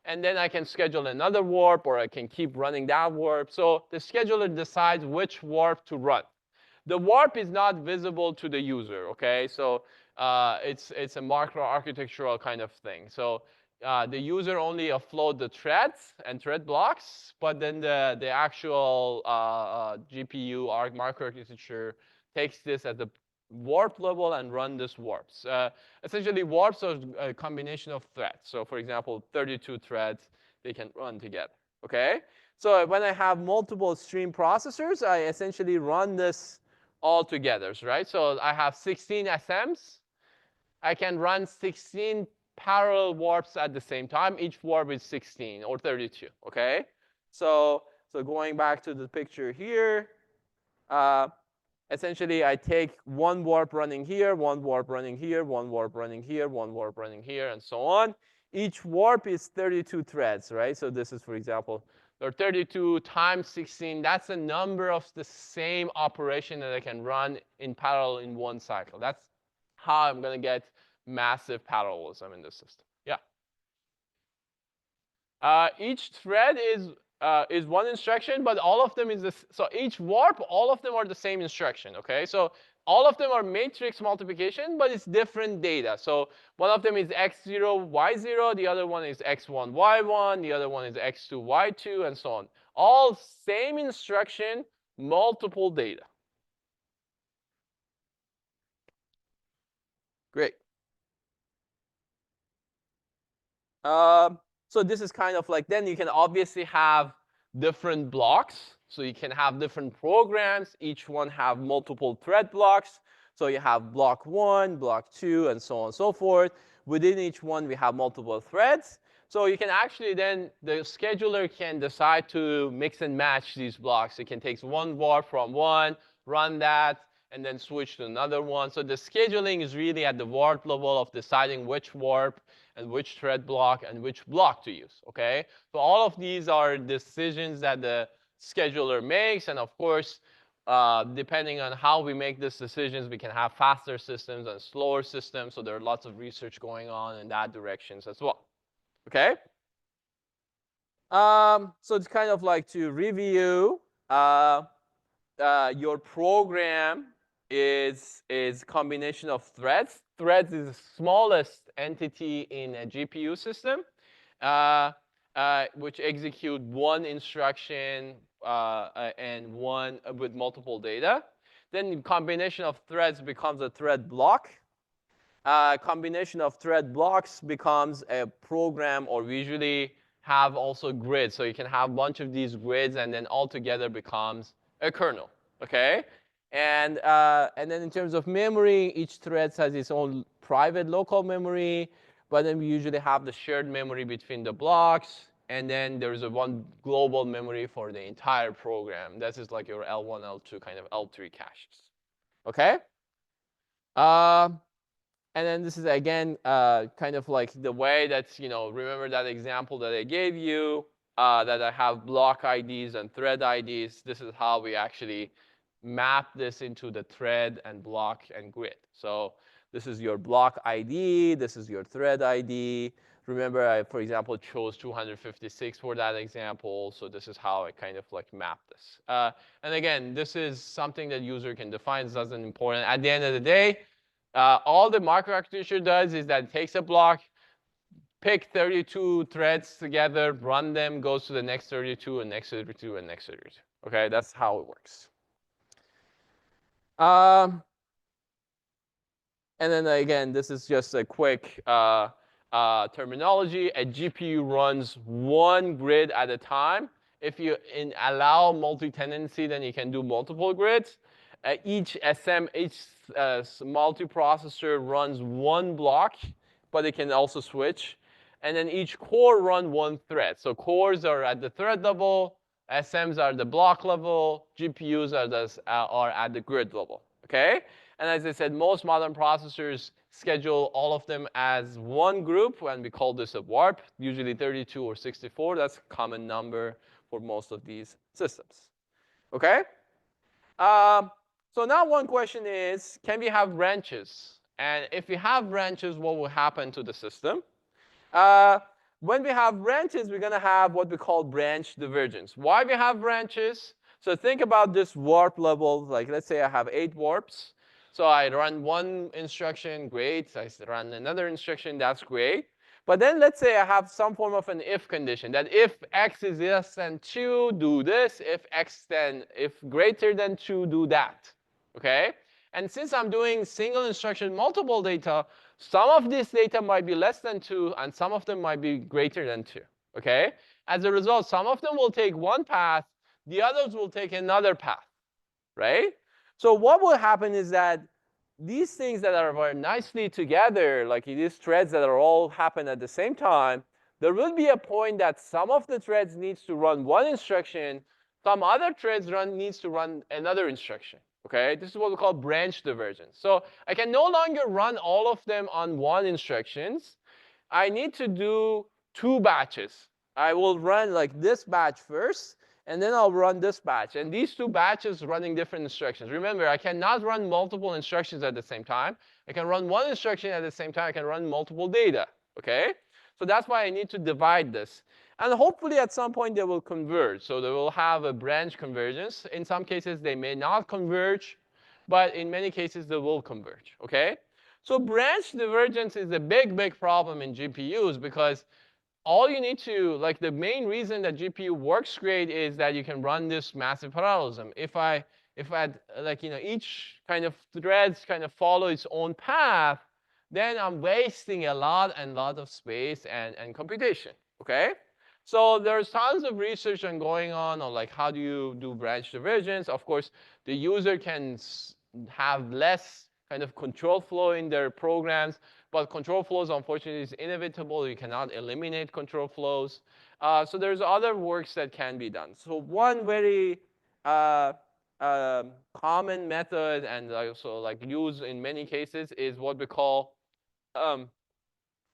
and then I can schedule another warp, or I can keep running that warp. So the scheduler decides which warp to run. The warp is not visible to the user, okay? So it's a macro-architectural kind of thing. So the user only offload the threads and thread blocks, but then the actual GPU microarchitecture takes this at the warp level and run this warps. Essentially, warps are a combination of threads. So for example, 32 threads, they can run together, okay? So when I have multiple stream processors, I essentially run this all together, right? So I have 16 SMs. I can run 16 parallel warps at the same time. Each warp is 16 or 32, okay? So going back to the picture here, essentially I take one warp running here, one warp running here, one warp running here, one warp running here, and so on. Each warp is 32 threads, right? So this is, for example, or 32 times 16, that's the number of the same operation that I can run in parallel in one cycle. That's how I'm going to get massive parallelism in the system. Yeah. Each thread is one instruction, but all of them is this. So each warp, all of them are the same instruction, okay? So all of them are matrix multiplication, but it's different data. So one of them is x0, y0, the other one is x1, y1, the other one is x2, y2, and so on. All same instruction, multiple data. Great. So this is kind of like, then you can obviously have different blocks. So you can have different programs. Each one have multiple thread blocks. So you have block 1, block 2, and so on and so forth. Within each one, we have multiple threads. So you can actually then, the scheduler can decide to mix and match these blocks. It can take one warp from one, run that, and then switch to another one. So the scheduling is really at the warp level of deciding which warp and which thread block and which block to use, okay? So all of these are decisions that the scheduler makes, and of course, Depending on how we make these decisions, we can have faster systems and slower systems. So there are lots of research going on in that directions as well. Okay. So it's kind of like to review. Uh, your program is combination of threads. Threads is the smallest entity in a GPU system, uh, which execute one instruction and one with multiple data. Then combination of threads becomes a thread block. Combination of thread blocks becomes a program, or we usually have also grids. So you can have a bunch of these grids, and then altogether becomes a kernel. Okay? And then in terms of memory, each thread has its own private local memory, but then we usually have the shared memory between the blocks, and then there's a one global memory for the entire program. This is like your L1, L2, kind of L3 caches. Okay? Uh, and then this is again kind of like the way that, remember that example that I gave you, that I have block IDs and thread IDs. This is how we actually map this into the thread and block and grid. So this is your block ID. This is your thread ID. Remember, I, for example, chose 256 for that example. So this is how I kind of like map this. And again, this is something that user can define. This isn't important. At the end of the day, all the microarchitecture does is that it takes a block, pick 32 threads together, run them, goes to the next 32 and next 32 and next 32. Okay, that's how it works. And then again, this is just a quick terminology. A GPU runs one grid at a time. If you allow multi-tenancy, then you can do multiple grids. Each multiprocessor runs one block, but it can also switch. And then each core run one thread. So cores are at the thread level, SMs are the block level, GPUs are at the grid level. Okay? And as I said, most modern processors schedule all of them as one group, and we call this a warp, usually 32 or 64. That's a common number for most of these systems. Okay? So now one question is, can we have branches? And if we have branches, what will happen to the system? When we have branches, we're going to have what we call branch divergence. Why we have branches? So think about this warp level. Like, let's say I have 8 warps. So I run one instruction, great. I run another instruction, that's great. But then let's say I have some form of an if condition, that if x is less than 2, do this. If greater than 2, do that. Okay? And since I'm doing single instruction, multiple data, some of this data might be less than 2, and some of them might be greater than 2. Okay? As a result, some of them will take one path, the others will take another path. Right? So what will happen is that these things that are very nicely together, like these threads that are all happen at the same time, there will be a point that some of the threads needs to run one instruction, some other threads needs to run another instruction. Okay, this is what we call branch divergence. So I can no longer run all of them on one instructions. I need to do 2 batches. I will run like this batch first, and then I'll run this batch. And these 2 batches running different instructions. Remember, I cannot run multiple instructions at the same time. I can run one instruction at the same time. I can run multiple data. Okay? So that's why I need to divide this. And hopefully at some point they will converge. So they will have a branch convergence. In some cases they may not converge, but in many cases they will converge. Okay? So branch divergence is a big, big problem in GPUs, because all you need to, like, the main reason that GPU works great is that you can run this massive parallelism. If I like, each kind of threads kind of follow its own path, then I'm wasting a lot of space and computation. Okay? So there's tons of research going on like how do you do branch divergence. Of course, the user can have less kind of control flow in their programs, but control flows, unfortunately, is inevitable. You cannot eliminate control flows. So there's other works that can be done. So one very common method, and also like used in many cases, is what we call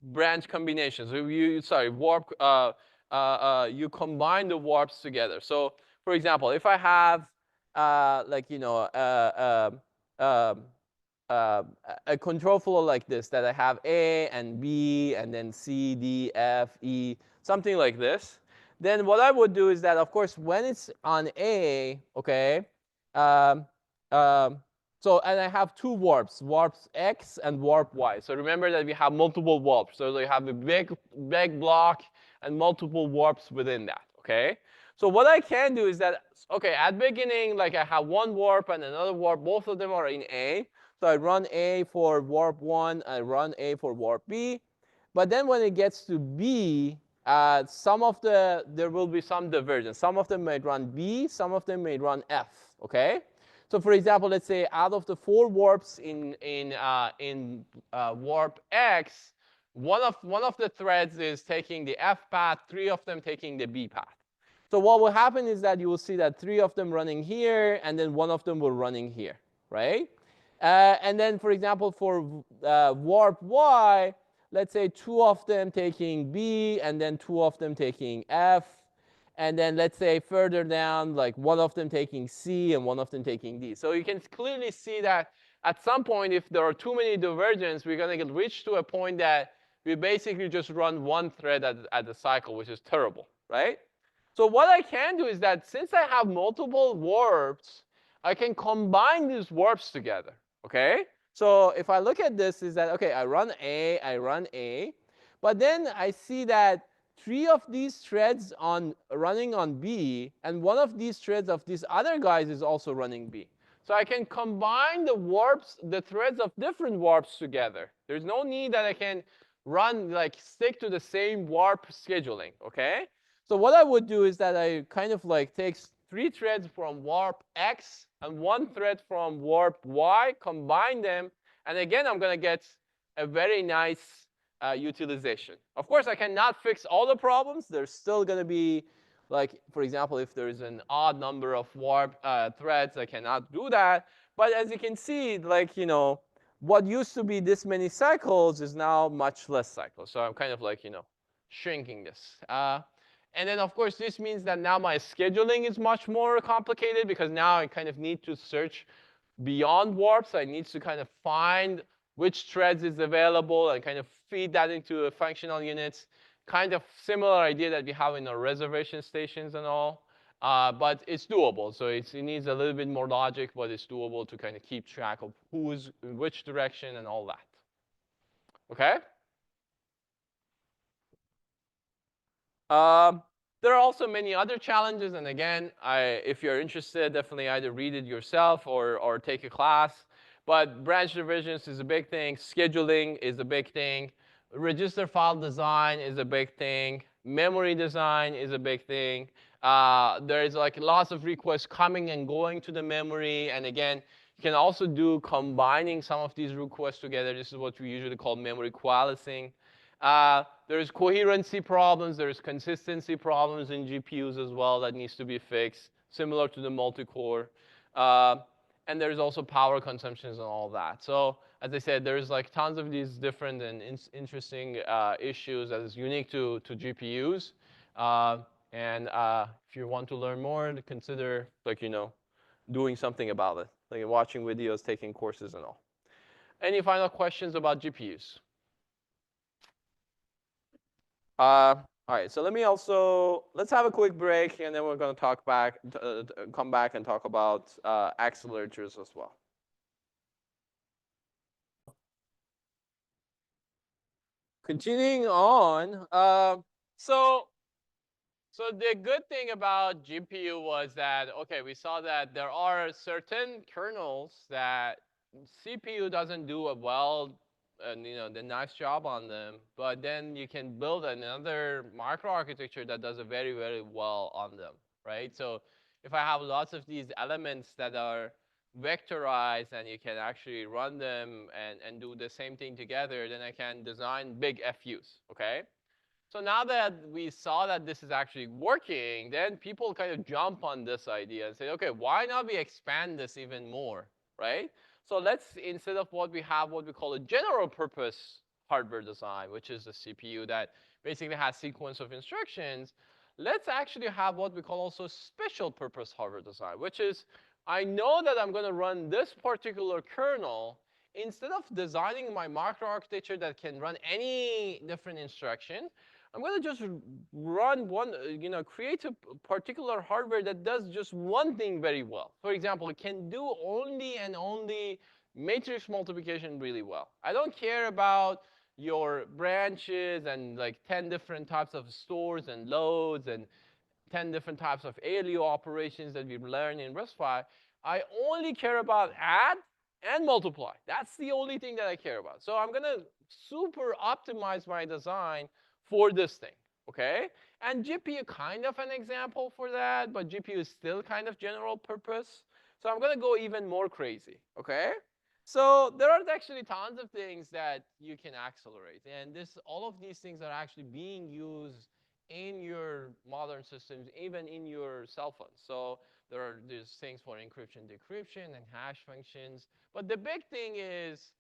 branch combinations. You combine the warps together. So for example, if I have like uh, a control flow like this, that I have A and B and then C, D, F, E, something like this, then what I would do is that, of course, when it's on A, okay, um, um, so, and I have two warps, warps X and warp Y. So remember that we have multiple warps. So they have a big block and multiple warps within that, okay? So what I can do is that, okay, at beginning, like I have one warp and another warp, both of them are in A. So I run A for warp 1, I run A for warp B. But then when it gets to B, there will be some divergence. Some of them may run B, some of them may run F, okay? So for example, let's say out of the 4 warps in warp X, one of the threads is taking the F path, 3 of them taking the B path. So what will happen is that you will see that 3 of them running here, and then 1 of them will running here, right? And then, for example, for warp Y, let's say 2 of them taking B, and then 2 of them taking F, and then let's say further down, like 1 of them taking C and 1 of them taking D. So you can clearly see that at some point, if there are too many divergences, we're going to reach to a point that we basically just run one thread at the cycle, which is terrible, right? So what I can do is that since I have multiple warps, I can combine these warps together, okay? So if I look at this, is that, okay, I run A, but then I see that 3 of these threads running on B, and 1 of these threads of these other guys is also running B. So I can combine the threads of different warps together. There's no need that I can stick to the same warp scheduling, okay? So what I would do is that I kind of like take 3 threads from warp X and 1 thread from warp Y, combine them, and again, I'm going to get a very nice utilization. Of course, I cannot fix all the problems. There's still going to be, like, for example, if there's an odd number of warp threads, I cannot do that. But as you can see, like, what used to be this many cycles is now much less cycles. So I'm kind of like, shrinking this. And then, of course, this means that now my scheduling is much more complicated because now I kind of need to search beyond warps. I need to kind of find which threads is available and kind of feed that into functional units. Kind of similar idea that we have in our reservation stations and all. But it's doable. So it needs a little bit more logic, but it's doable to kind of keep track of who's in which direction and all that. Okay? Um, there are also many other challenges, and again, if you're interested, definitely either read it yourself or take a class. But branch divisions is a big thing. Scheduling is a big thing. Register file design is a big thing. Memory design is a big thing. There is like lots of requests coming and going to the memory, and again, you can also do combining some of these requests together. This is what we usually call memory coalescing. There's coherency problems, there's consistency problems in GPUs as well that needs to be fixed, similar to the multi-core. And there's also power consumptions and all that. So as I said, there's like tons of these different and interesting issues that is unique to GPUs. And if you want to learn more, consider doing something about it, like watching videos, taking courses and all. Any final questions about GPUs? All right, so let's have a quick break, and then we're going to come back and talk about accelerators as well. Continuing on, so the good thing about GPU was that, okay, we saw that there are certain kernels that CPU doesn't do well and the nice job on them, but then you can build another microarchitecture that does a very, very well on them, right? So if I have lots of these elements that are vectorized and you can actually run them and do the same thing together, then I can design big FUs, okay? So now that we saw that this is actually working, then people kind of jump on this idea and say, okay, why not we expand this even more, right? So let's, instead of what we call a general purpose hardware design, which is a CPU that basically has sequence of instructions, let's actually have what we call also special purpose hardware design, which is I know that I'm going to run this particular kernel. Instead of designing my microarchitecture that can run any different instruction, I'm going to just run one, create a particular hardware that does just one thing very well. For example, it can do only and only matrix multiplication really well. I don't care about your branches and like 10 different types of stores and loads and 10 different types of ALU operations that we've learned in RISC-V. I only care about add and multiply. That's the only thing that I care about. So I'm going to super optimize my design for this thing, okay? And GPU kind of an example for that, but GPU is still kind of general purpose. So I'm going to go even more crazy, okay? So there are actually tons of things that you can accelerate. And all of these things are actually being used in your modern systems, even in your cell phones. So there's things for encryption, decryption, and hash functions. But the big thing is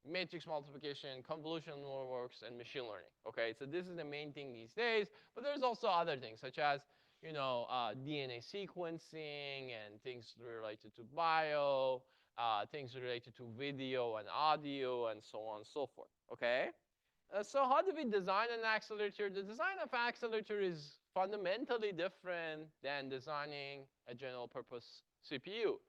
matrix multiplication, convolutional networks, and machine learning. Okay, so this is the main thing these days. But there's also other things such as DNA sequencing and things related to bio, things related to video and audio, and so on and so forth. Okay. So how do we design an accelerator? The design of an accelerator is fundamentally different than designing a general purpose CPU.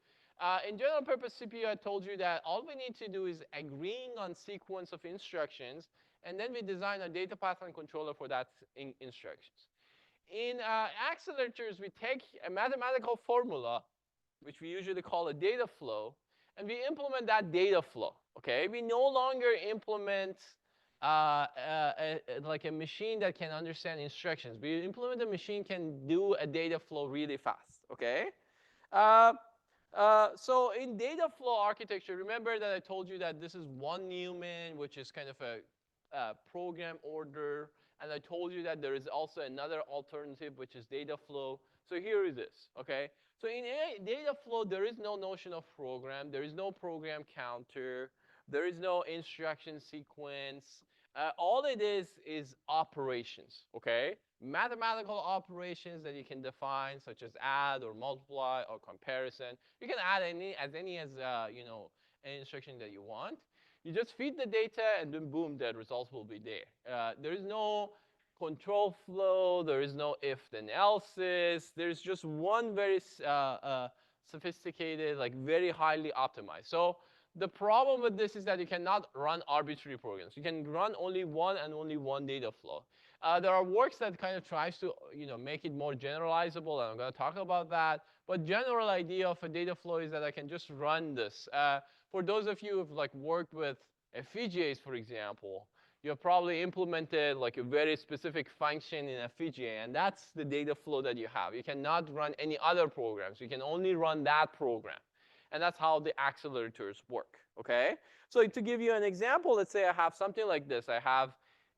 In general purpose CPU, I told you that all we need to do is agreeing on sequence of instructions, and then we design a data pipeline controller for that instructions. In accelerators, we take a mathematical formula, which we usually call a data flow, and we implement that data flow. Okay, we no longer implement like a machine that can understand instructions. We implement a machine can do a data flow really fast. Okay. Uh, so in data flow architecture, remember that I told you that this is one Newman, which is kind of a program order. And I told you that there is also another alternative, which is data flow. So here it is, okay? So in data flow, there is no notion of program. There is no program counter. There is no instruction sequence. All it is operations, okay? Mathematical operations that you can define, such as add or multiply or comparison. You can add any any instruction that you want. You just feed the data, and then boom, the results will be there. There is no control flow. There is no if then else's. There's just one very sophisticated, like very highly optimized. So the problem with this is that you cannot run arbitrary programs. You can run only one and only one data flow. There are works that kind of tries to make it more generalizable, and I'm going to talk about that. But general idea of a data flow is that I can just run this. For those of you who've like worked with FPGAs, for example, you have probably implemented like a very specific function in FPGA, and that's the data flow that you have. You cannot run any other programs. You can only run that program. And that's how the accelerators work, okay? So to give you an example, let's say I have something like this. I have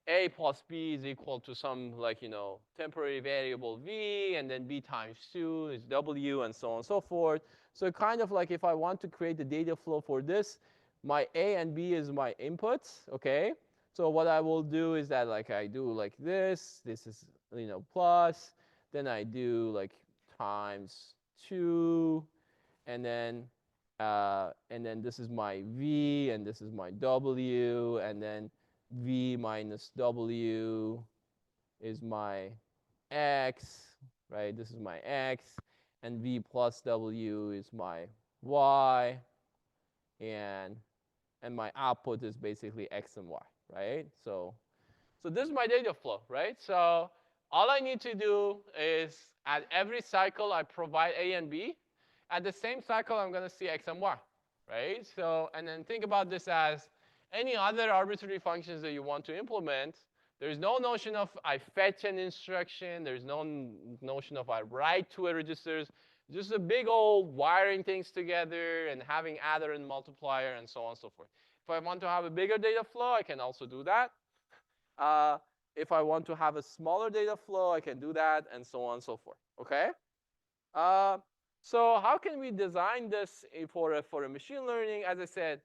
a plus b is equal to some like, temporary variable v, and then b times 2 is w, and so on and so forth. So kind of like if I want to create the data flow for this, my a and b is my inputs, okay? So what I will do is that like I do like this is, plus, then I do like times 2, and then this is my v, and this is my w, and then v minus w is my x, right? This is my x, and v plus w is my y, and my output is basically x and y, right? So this is my data flow, right? So all I need to do is at every cycle I provide a and b. At the same cycle, I'm going to see x and y, right? So, and then think about this as any other arbitrary functions that you want to implement. There's no notion of I fetch an instruction. There's no notion of I write to a registers. Just a big old wiring things together and having adder and multiplier and so on and so forth. If I want to have a bigger data flow, I can also do that. If I want to have a smaller data flow, I can do that, and so on and so forth, okay? So how can we design this for a machine learning? As I said,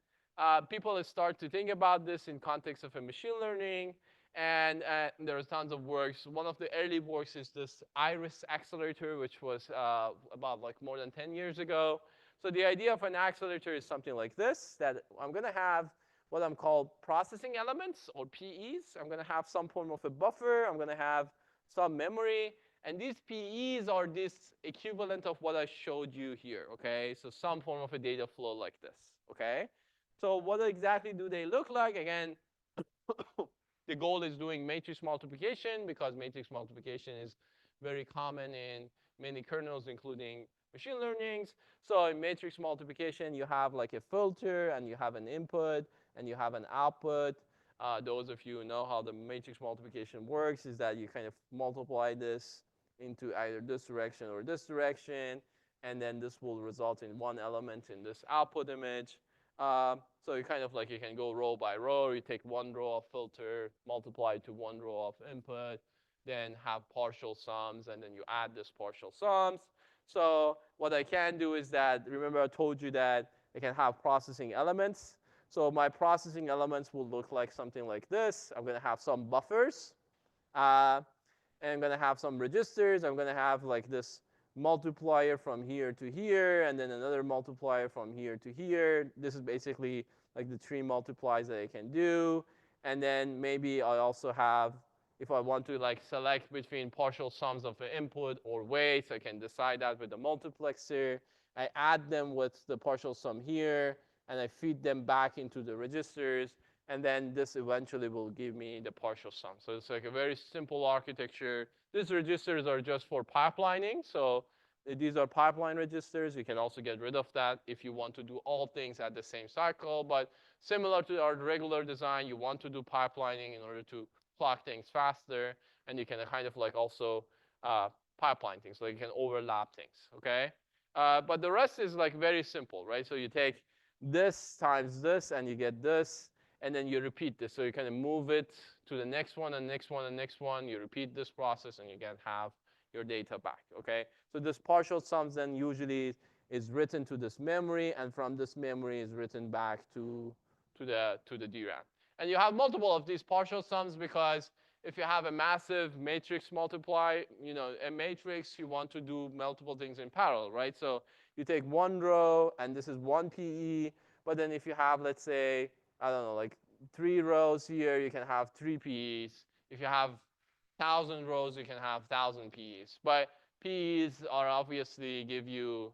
people start to think about this in context of a machine learning. And there's tons of works. One of the early works is this iris accelerator, which was about like more than 10 years ago. So the idea of an accelerator is something like this, that I'm going to have what I'm called processing elements, or PEs. I'm going to have some form of a buffer. I'm going to have some memory. And these PEs are this equivalent of what I showed you here, okay? So some form of a data flow like this, okay? So what exactly do they look like? Again, the goal is doing matrix multiplication, because matrix multiplication is very common in many kernels, including machine learnings. So in matrix multiplication, you have like a filter, and you have an input, and you have an output. Those of you who know how the matrix multiplication works is that you kind of multiply this into either this direction or this direction, and then this will result in one element in this output image. So you kind of like, you can go row by row. You take one row of filter, multiply it to one row of input, then have partial sums, and then you add this partial sums. So what I can do is that, remember I told you that I can have processing elements. So my processing elements will look like something like this. I'm going to have some buffers. Uh, and I'm going to have some registers. I'm going to have like this multiplier from here to here, and then another multiplier from here to here. This is basically like the three multiplies that I can do. And then maybe I also have, if I want to like select between partial sums of the input or weights, I can decide that with the multiplexer. I add them with the partial sum here, and I feed them back into the registers, and then this eventually will give me the partial sum. So it's like a very simple architecture. These registers are just for pipelining. So these are pipeline registers. You can also get rid of that if you want to do all things at the same cycle. But similar to our regular design, you want to do pipelining in order to clock things faster. And you can kind of like also pipeline things, so you can overlap things, okay? But the rest is like very simple, right? So you take this times this, and you get this, and then you repeat this. So you kind of move it to the next one, and next one, and next one. You repeat this process, and you can have your data back, okay? So this partial sums then usually is written to this memory, and from this memory is written back to the DRAM. And you have multiple of these partial sums, because if you have a massive matrix multiply, a matrix, you want to do multiple things in parallel, right? So you take one row, and this is one PE, but then if you have, let's say, I don't know, like 3 rows here, you can have 3 PEs. If you have 1,000 rows, you can have 1,000 PEs. But PEs are obviously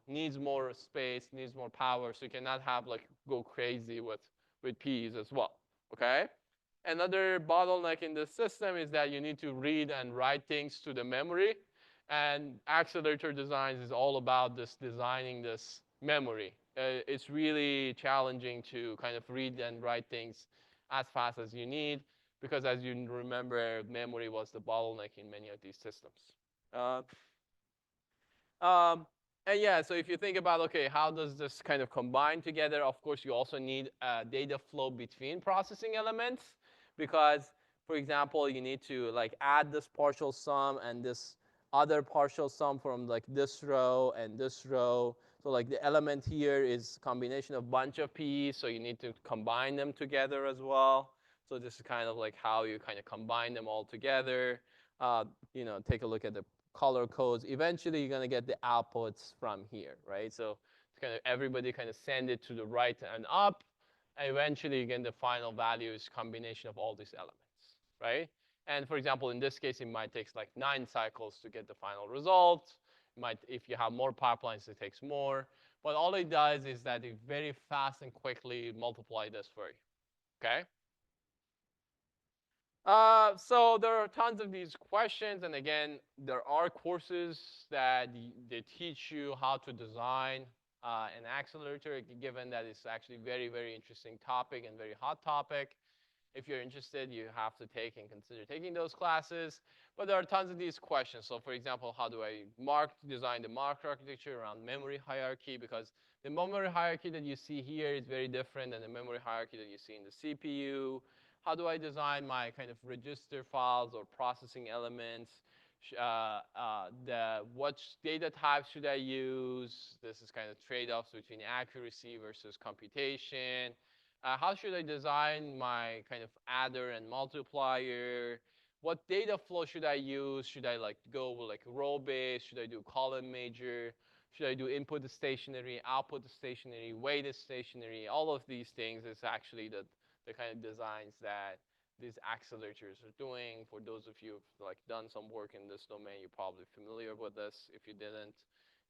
needs more space, needs more power, so you cannot have like go crazy with PEs as well, okay? Another bottleneck in the system is that you need to read and write things to the memory. And accelerator designs is all about this designing this memory. It's really challenging to kind of read and write things as fast as you need, because as you remember, memory was the bottleneck in many of these systems. Uh, um, and yeah, so if you think about, okay, how does this kind of combine together? Of course, you also need data flow between processing elements, because, for example, you need to like add this partial sum and this other partial sum from like this row and this row. So like the element here is combination of bunch of P's, so you need to combine them together as well. So this is kind of like how you kind of combine them all together. Take a look at the color codes. Eventually, you're going to get the outputs from here, right? So it's kind of everybody kind of send it to the right and up. And eventually, you get the final value is combination of all these elements, right? And for example, in this case, it might take like 9 cycles to get the final result. If you have more pipelines, it takes more. But all it does is that it very fast and quickly multiply this for you, okay? So there are tons of these questions, and again, there are courses that they teach you how to design an accelerator, given that it's actually very, very interesting topic and very hot topic. If you're interested, you have to take and consider taking those classes. But there are tons of these questions. So for example, how do I design the marker architecture around memory hierarchy? Because the memory hierarchy that you see here is very different than the memory hierarchy that you see in the CPU. How do I design my kind of register files or processing elements? What data types should I use? This is kind of trade-offs between accuracy versus computation. How should I design my kind of adder and multiplier? What data flow should I use? Should I like go with like row based? Should I do column major? Should I do input to stationary, output to stationary, weighted stationary? All of these things is actually the kind of designs that these accelerators are doing. For those of you who've like done some work in this domain, you're probably familiar with this. If you didn't,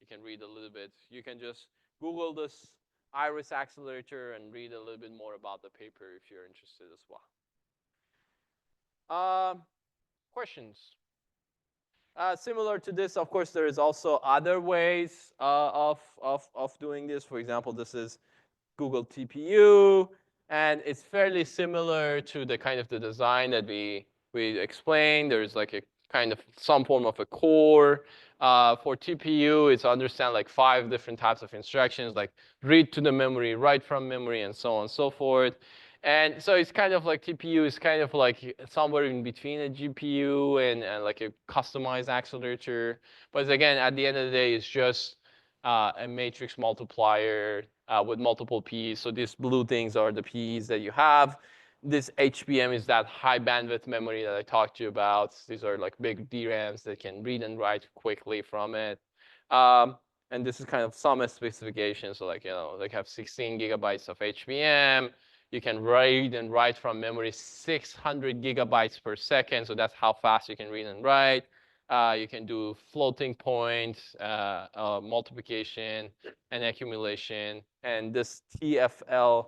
you can read a little bit. You can just Google this Iris accelerator and read a little bit more about the paper if you're interested as well. Questions? Similar to this, of course, there is also other ways of doing this. For example, this is Google TPU, and it's fairly similar to the kind of the design that we explained. There's like a kind of some form of a core. For TPU, it's understand like 5 different types of instructions, like read to the memory, write from memory, and so on and so forth. And so it's kind of like TPU is kind of like somewhere in between a GPU and like a customized accelerator. But again, at the end of the day, it's just a matrix multiplier with multiple P's. So these blue things are the P's that you have. This HBM is that high bandwidth memory that I talked to you about. These are like big DRAMs that can read and write quickly from it. And this is kind of some specifications. So like, they have 16 gigabytes of HBM. You can read and write from memory 600 gigabytes per second. So that's how fast you can read and write. You can do floating point, multiplication, and accumulation. And this TFL,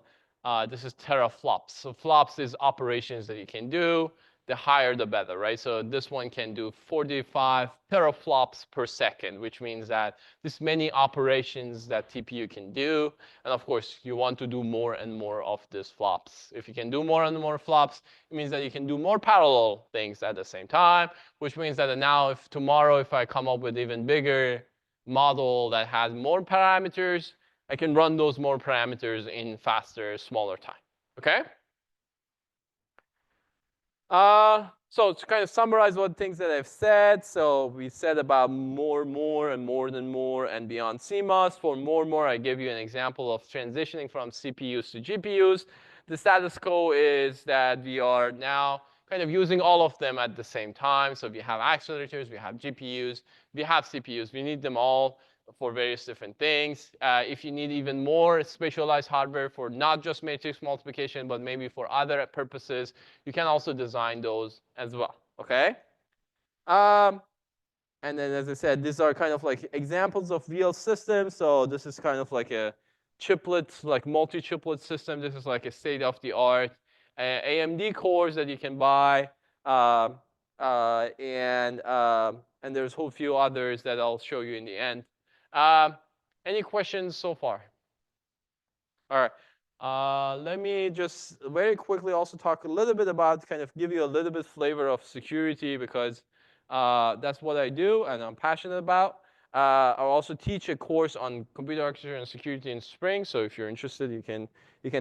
this is teraflops. So flops is operations that you can do. The higher, the better, right? So this one can do 45 teraflops per second, which means that this many operations that TPU can do. And of course, you want to do more and more of these flops. If you can do more and more flops, it means that you can do more parallel things at the same time, which means that now if tomorrow, if I come up with even bigger model that has more parameters, I can run those more parameters in faster, smaller time, okay? So to kind of summarize what things that I've said, so we said about more, and more than more, and beyond CMOS. For more, I give you an example of transitioning from CPUs to GPUs. The status quo is that we are now kind of using all of them at the same time. So we have accelerators, we have GPUs, we have CPUs. We need them all for various different things. If you need even more specialized hardware for not just matrix multiplication, but maybe for other purposes, you can also design those as well, okay? And then, as I said, these are kind of like examples of real systems. So this is kind of like a chiplet, like multi-chiplet system. This is like a state-of-the-art AMD cores that you can buy. And there's a whole few others that I'll show you in the end. Any questions so far? All right. Let me just very quickly also talk a little bit about, kind of give you a little bit flavor of security, because that's what I do and I'm passionate about. I'll also teach a course on computer architecture and security in spring. So if you're interested, you can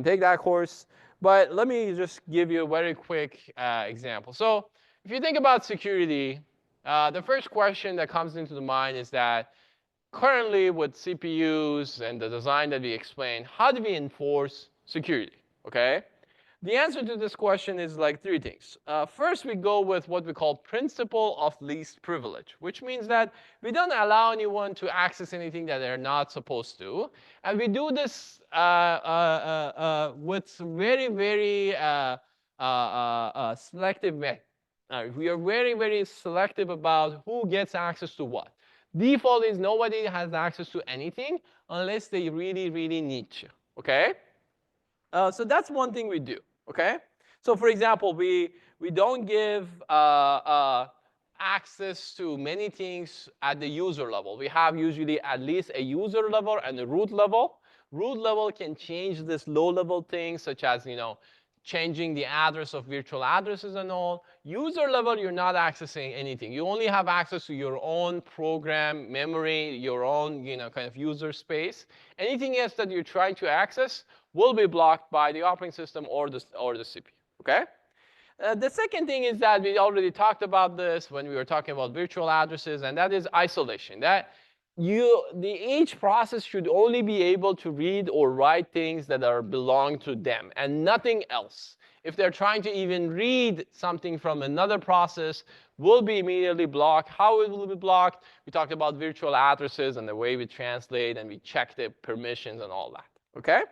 take that course. But let me just give you a very quick example. So if you think about security, the first question that comes into the mind is that currently with CPUs and the design that we explained, how do we enforce security, okay? The answer to this question is like 3 things. First, we go with what we call principle of least privilege, which means that we don't allow anyone to access anything that they're not supposed to. And we do this with very, very selective method. We are very, very selective about who gets access to what. Default is nobody has access to anything unless they really, really need to, okay? So that's one thing we do, okay? So for example, we don't give access to many things at the user level. We have usually at least a user level and a root level. Root level can change this low-level things, such as changing the address of virtual addresses and all. User level, you're not accessing anything. You only have access to your own program memory, your own kind of user space. Anything else that you're trying to access will be blocked by the operating system or the CPU, okay? The second thing is that we already talked about this when we were talking about virtual addresses, and that is isolation. That each process should only be able to read or write things that are belong to them and nothing else. If they're trying to even read something from another process, will be immediately blocked. How it will be blocked? We talked about virtual addresses and the way we translate and we check the permissions and all that. Okay?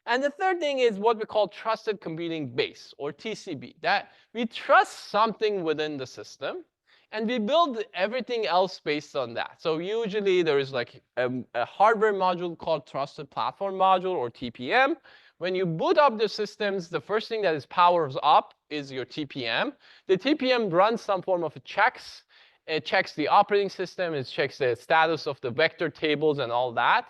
And the third thing is what we call trusted computing base, or TCB, that we trust something within the system, and we build everything else based on that. So usually there is like a hardware module called Trusted Platform Module, or TPM. When you boot up the systems, the first thing that is powers up is your TPM. The TPM runs some form of checks. It checks the operating system, it checks the status of the vector tables and all that.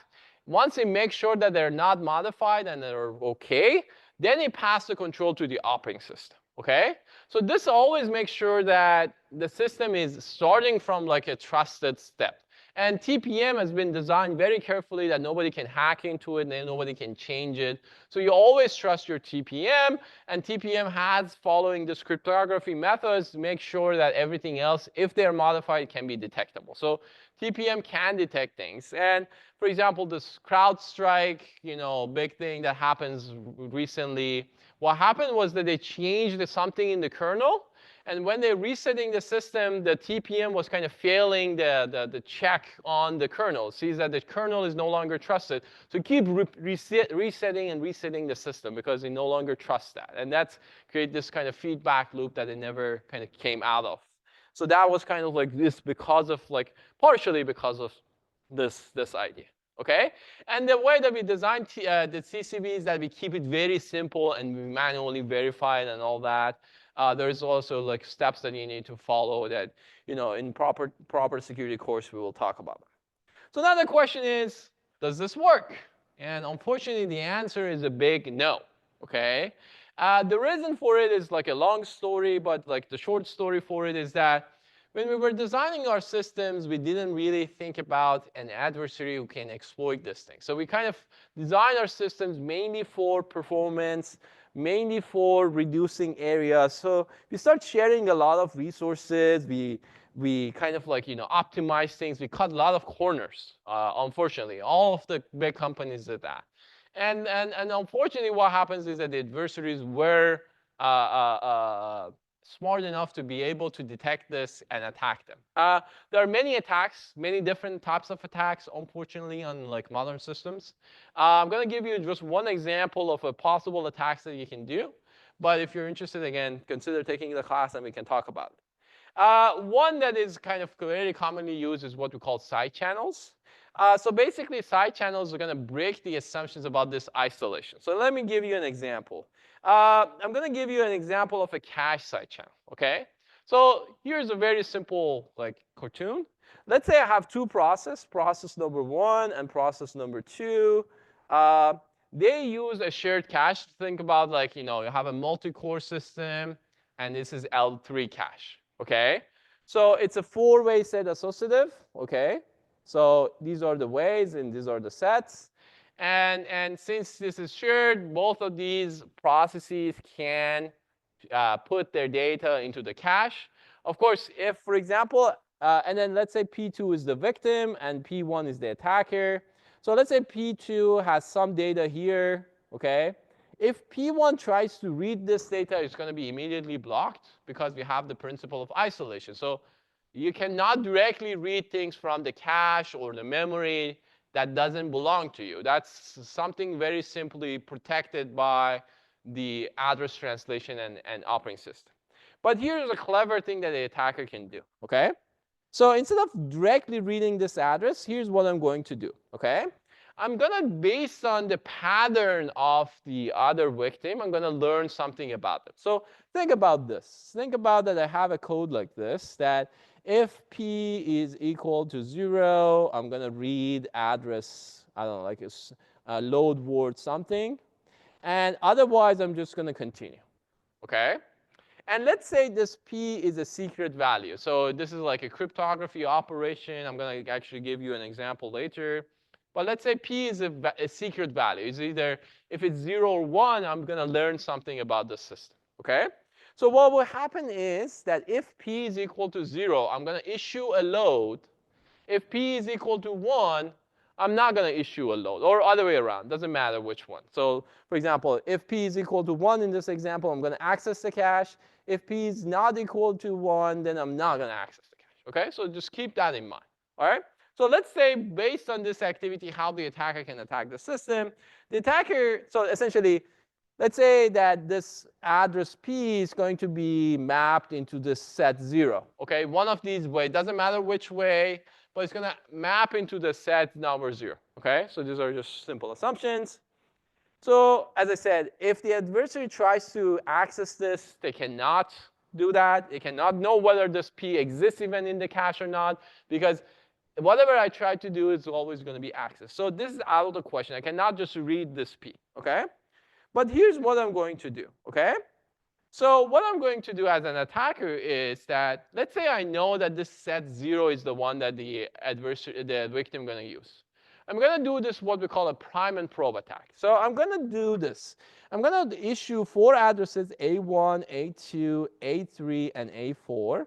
Once it makes sure that they're not modified and they're okay, then it passes the control to the operating system. Okay? So this always makes sure that the system is starting from like a trusted step. And TPM has been designed very carefully that nobody can hack into it and nobody can change it. So you always trust your TPM, and TPM has following the cryptography methods to make sure that everything else, if they're modified, can be detectable. So TPM can detect things. And for example, this CrowdStrike, big thing that happens recently, what happened was that they changed something in the kernel, and when they're resetting the system, the TPM was kind of failing the check on the kernel. It sees that the kernel is no longer trusted. So keep resetting and resetting the system because they no longer trust that. And that's create this kind of feedback loop that it never kind of came out of. So that was kind of like this because of partially because of this idea. Okay? And the way that we design the TCB is that we keep it very simple and we manually verify it and all that. There's also like steps that you need to follow that, in proper security course we will talk about. So now the question is, does this work? And unfortunately, the answer is a big no. Okay? The reason for it is like a long story, but like the short story for it is that when we were designing our systems, we didn't really think about an adversary who can exploit this thing. So we kind of designed our systems mainly for performance, mainly for reducing areas. So we start sharing a lot of resources. We kind of optimize things. We cut a lot of corners. Unfortunately, all of the big companies did that. And unfortunately, what happens is that the adversaries were smart enough to be able to detect this and attack them. There are many attacks, many different types of attacks, unfortunately, on modern systems. I'm going to give you just one example of a possible attacks that you can do. But if you're interested, again, consider taking the class and we can talk about it. One that is kind of very commonly used is what we call side channels. So basically, side channels are going to break the assumptions about this isolation. So let me give you an example. I'm going to give you an example of a cache side channel. Okay. So here's a very simple cartoon. Let's say I have two processes, process number 1 and process number 2. They use a shared cache. Think about you have a multi-core system, and this is L3 cache. Okay. So it's a 4-way set associative. Okay. So these are the ways, and these are the sets. And since this is shared, both of these processes can put their data into the cache. Of course, if, for example, and then let's say P2 is the victim and P1 is the attacker. So let's say P2 has some data here, okay? If P1 tries to read this data, it's going to be immediately blocked because we have the principle of isolation. So you cannot directly read things from the cache or the memory that doesn't belong to you. That's something very simply protected by the address translation and operating system. But here's a clever thing that the attacker can do, okay? So instead of directly reading this address, here's what I'm going to do, okay? I'm going to, based on the pattern of the other victim, I'm going to learn something about them. So think about this. Think about that I have a code like this, that if P is equal to 0, I'm going to read address, I don't know, like a load word something. And otherwise, I'm just going to continue, okay? And let's say this P is a secret value. So this is like a cryptography operation. I'm going to actually give you an example later. But let's say P is a secret value. It's either, if it's 0 or 1, I'm going to learn something about the system, okay? So what will happen is that if P is equal to 0, I'm going to issue a load. If P is equal to 1, I'm not going to issue a load, or other way around. Doesn't matter which one. So for example, if P is equal to 1 in this example, I'm going to access the cache. If P is not equal to 1, then I'm not going to access the cache. Okay, so just keep that in mind. All right. So let's say based on this activity, how the attacker can attack the system. The attacker, so essentially, let's say that this address P is going to be mapped into this set 0. Okay, one of these ways, doesn't matter which way, but it's going to map into the set number 0. Okay, so these are just simple assumptions. So as I said, if the adversary tries to access this, they cannot do that. They cannot know whether this P exists even in the cache or not, because whatever I try to do is always going to be accessed. So this is out of the question. I cannot just read this P. Okay? But here's what I'm going to do. Okay? So what I'm going to do as an attacker is that, let's say I know that this set 0 is the one that the victim is going to use. I'm going to do this, what we call a prime and probe attack. So I'm going to do this. I'm going to issue 4 addresses, A1, A2, A3, and A4.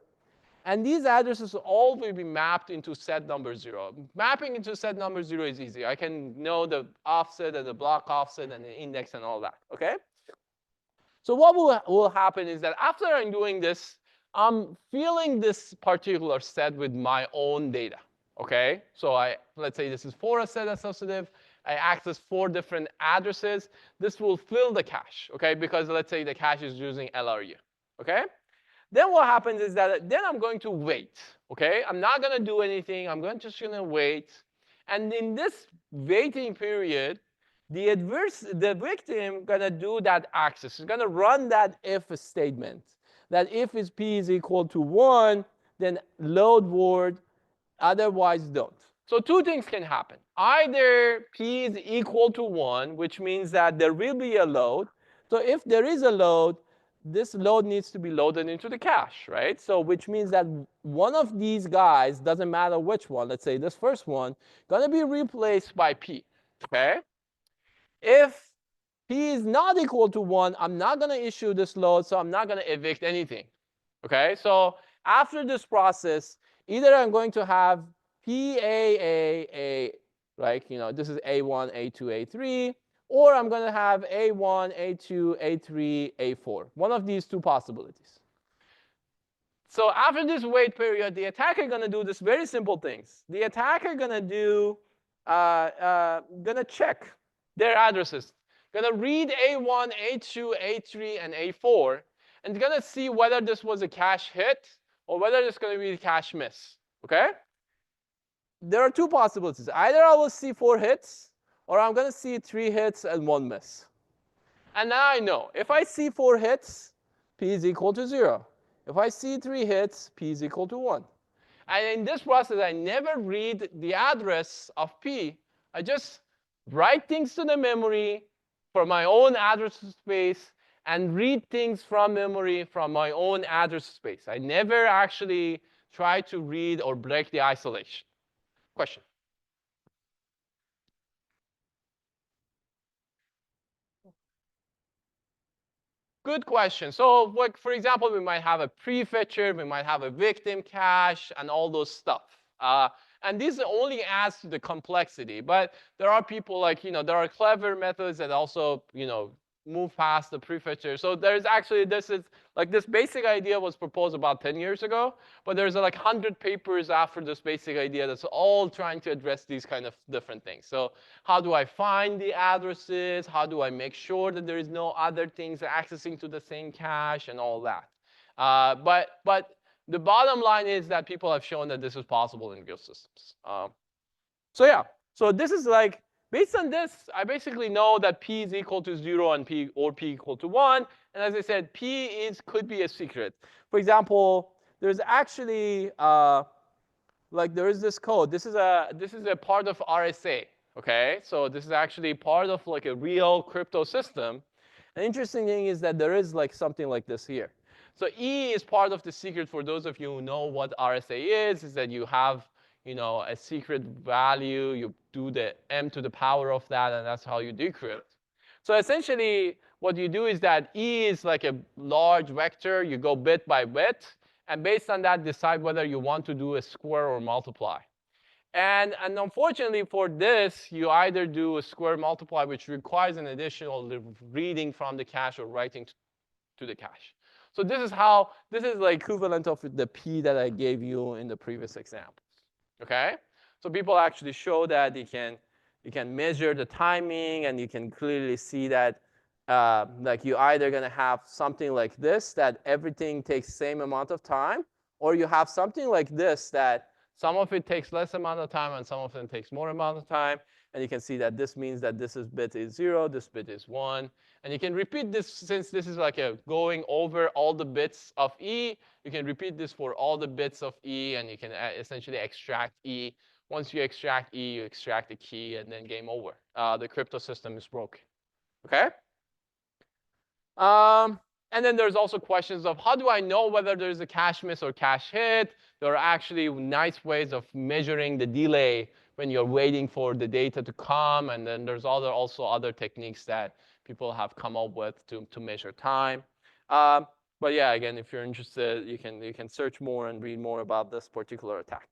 And these addresses all will be mapped into set number 0. Mapping into set number 0 is easy. I can know the offset and the block offset and the index and all that. Okay? So what will happen is that after I'm doing this, I'm filling this particular set with my own data. Okay? So let's say this is for a set associative. I access 4 different addresses. This will fill the cache, okay? Because let's say the cache is using LRU, okay? Then what happens is that then I'm going to wait, okay? I'm not going to do anything. I'm just going to wait. And in this waiting period, the victim going to do that access. It's going to run that if statement. That if is P is equal to 1, then load word, otherwise don't. So 2 things can happen. Either P is equal to 1, which means that there will be a load. So if there is a load, this load needs to be loaded into the cache, right? So which means that one of these guys, doesn't matter which one, let's say this first one, going to be replaced by P, okay? If P is not equal to 1, I'm not going to issue this load, so I'm not going to evict anything, okay? So after this process, either I'm going to have PAA, right? This is A1, A2, A3, or I'm going to have A1, A2, A3, A4. One of these 2 possibilities. So after this wait period, the attacker is going to do this very simple things. The attacker is going to do, going to check their addresses. Going to read A1, A2, A3, and A4, and going to see whether this was a cache hit or whether it's going to be a cache miss. Okay? There are 2 possibilities. Either I will see 4 hits, or I'm going to see 3 hits and 1 miss. And now I know, if I see 4 hits, P is equal to 0. If I see 3 hits, P is equal to 1. And in this process, I never read the address of P. I just write things to the memory for my own address space and read things from memory from my own address space. I never actually try to read or break the isolation. Question? Good question. So, like, for example, we might have a prefetcher, we might have a victim cache, and all those stuff. And this only adds to the complexity. But there are people like, there are clever methods that also, move past the prefetcher. So there's actually, this basic idea was proposed about 10 years ago. But there's like 100 papers after this basic idea that's all trying to address these kind of different things. So how do I find the addresses? How do I make sure that there is no other things accessing to the same cache and all that? But the bottom line is that people have shown that this is possible in real systems. So yeah, so this is like, based on this, I basically know that P is equal to 0 and P equal to 1. And as I said, P could be a secret. For example, there's actually, there is this code. This is a part of RSA, okay? So this is actually part of like a real crypto system. An interesting thing is that there is like something like this here. So E is part of the secret. For those of you who know what RSA is that you have a secret value, you do the m to the power of that, and that's how you decrypt. So essentially, what you do is that E is like a large vector. You go bit by bit, and based on that, decide whether you want to do a square or multiply. And unfortunately for this, you either do a square multiply, which requires an additional reading from the cache or writing to the cache. So this is like equivalent of the P that I gave you in the previous examples. Okay? So people actually show that you can measure the timing, and you can clearly see that like you're either going to have something like this, that everything takes the same amount of time, or you have something like this, that some of it takes less amount of time and some of it takes more amount of time. And you can see that this means that this bit is 0, this bit is 1. And you can repeat this, since this is like a going over all the bits of E, you can repeat this for all the bits of E, and you can essentially extract E. Once you extract E, you extract the key, and then game over. The crypto system is broken. Okay? And then there's also questions of how do I know whether there's a cache miss or cache hit? There are actually nice ways of measuring the delay when you're waiting for the data to come. And then there's also other techniques that people have come up with to measure time. But yeah, again, if you're interested, you can search more and read more about this particular attack.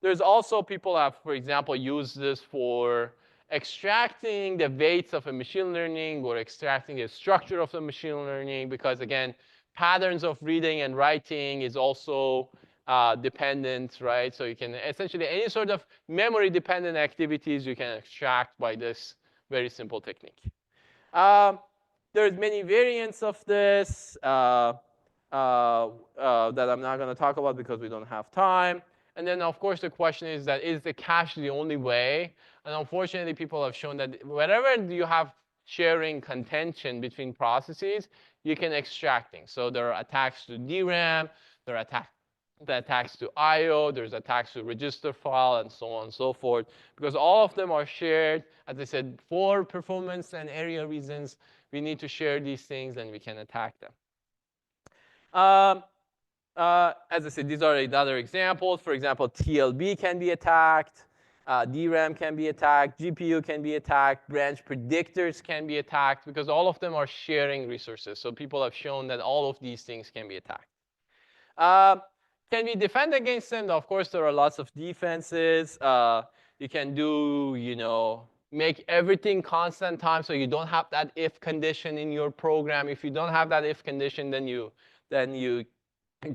There's also people have, for example, used this for extracting the weights of a machine learning or extracting the structure of the machine learning, because again, patterns of reading and writing is also dependent, right? So you can essentially any sort of memory dependent activities you can extract by this very simple technique. There's many variants of this that I'm not going to talk about because we don't have time. And then, of course, the question is that is the cache the only way? And unfortunately, people have shown that wherever you have sharing contention between processes, you can extract things. So there are attacks to DRAM, there are attacks to I/O, there's attacks to register file, and so on and so forth. Because all of them are shared, as I said, for performance and area reasons, we need to share these things, and we can attack them. As I said, these are other examples. For example, TLB can be attacked. DRAM can be attacked. GPU can be attacked. Branch predictors can be attacked, because all of them are sharing resources. So people have shown that all of these things can be attacked. Can we defend against them? Of course, there are lots of defenses. You can do, make everything constant time, so you don't have that if condition in your program. If you don't have that if condition, then you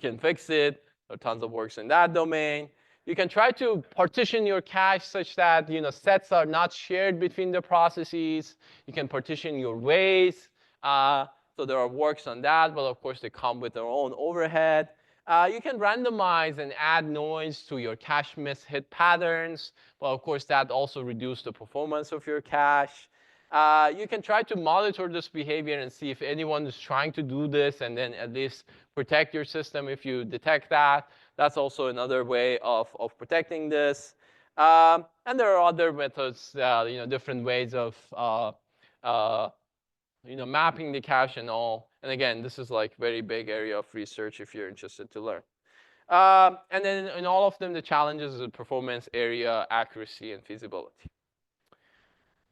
can fix it. There are tons of works in that domain. You can try to partition your cache such that sets are not shared between the processes. You can partition your ways. So there are works on that, but of course they come with their own overhead. You can randomize and add noise to your cache miss hit patterns, but of course that also reduces the performance of your cache. You can try to monitor this behavior and see if anyone is trying to do this, and then at least protect your system if you detect that. That's also another way of protecting this. And there are other methods, different ways of mapping the cache and all. And again, this is like very big area of research if you're interested to learn. And then in all of them, the challenges are performance, area, accuracy, and feasibility.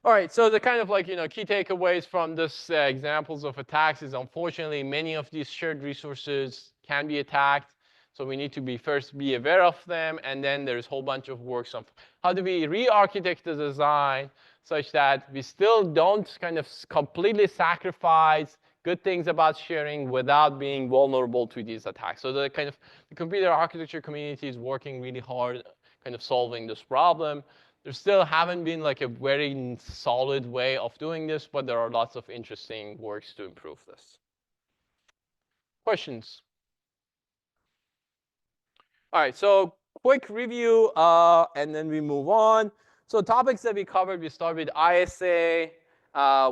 All right, so the kind of key takeaways from this examples of attacks is, unfortunately, many of these shared resources can be attacked. So we need to first be aware of them, and then there's a whole bunch of works on how do we re-architect the design such that we still don't kind of completely sacrifice good things about sharing without being vulnerable to these attacks. So the computer architecture community is working really hard kind of solving this problem. There still haven't been like a very solid way of doing this, but there are lots of interesting works to improve this. Questions? All right, so quick review, and then we move on. So topics that we covered, we start with ISA.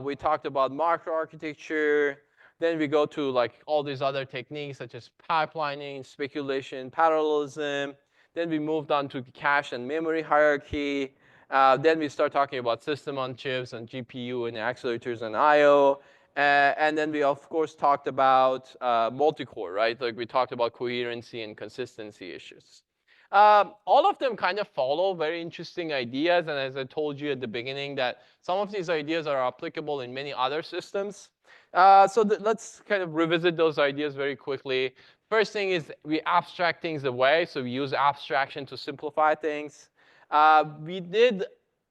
We talked about microarchitecture. Then we go to all these other techniques such as pipelining, speculation, parallelism. Then we moved on to cache and memory hierarchy. Then we start talking about system on chips and GPU and accelerators and I/O. And then we, of course, talked about multi-core, right? Like we talked about coherency and consistency issues. All of them kind of follow very interesting ideas. And as I told you at the beginning, that some of these ideas are applicable in many other systems. So let's kind of revisit those ideas very quickly. First thing is we abstract things away, so we use abstraction to simplify things. We did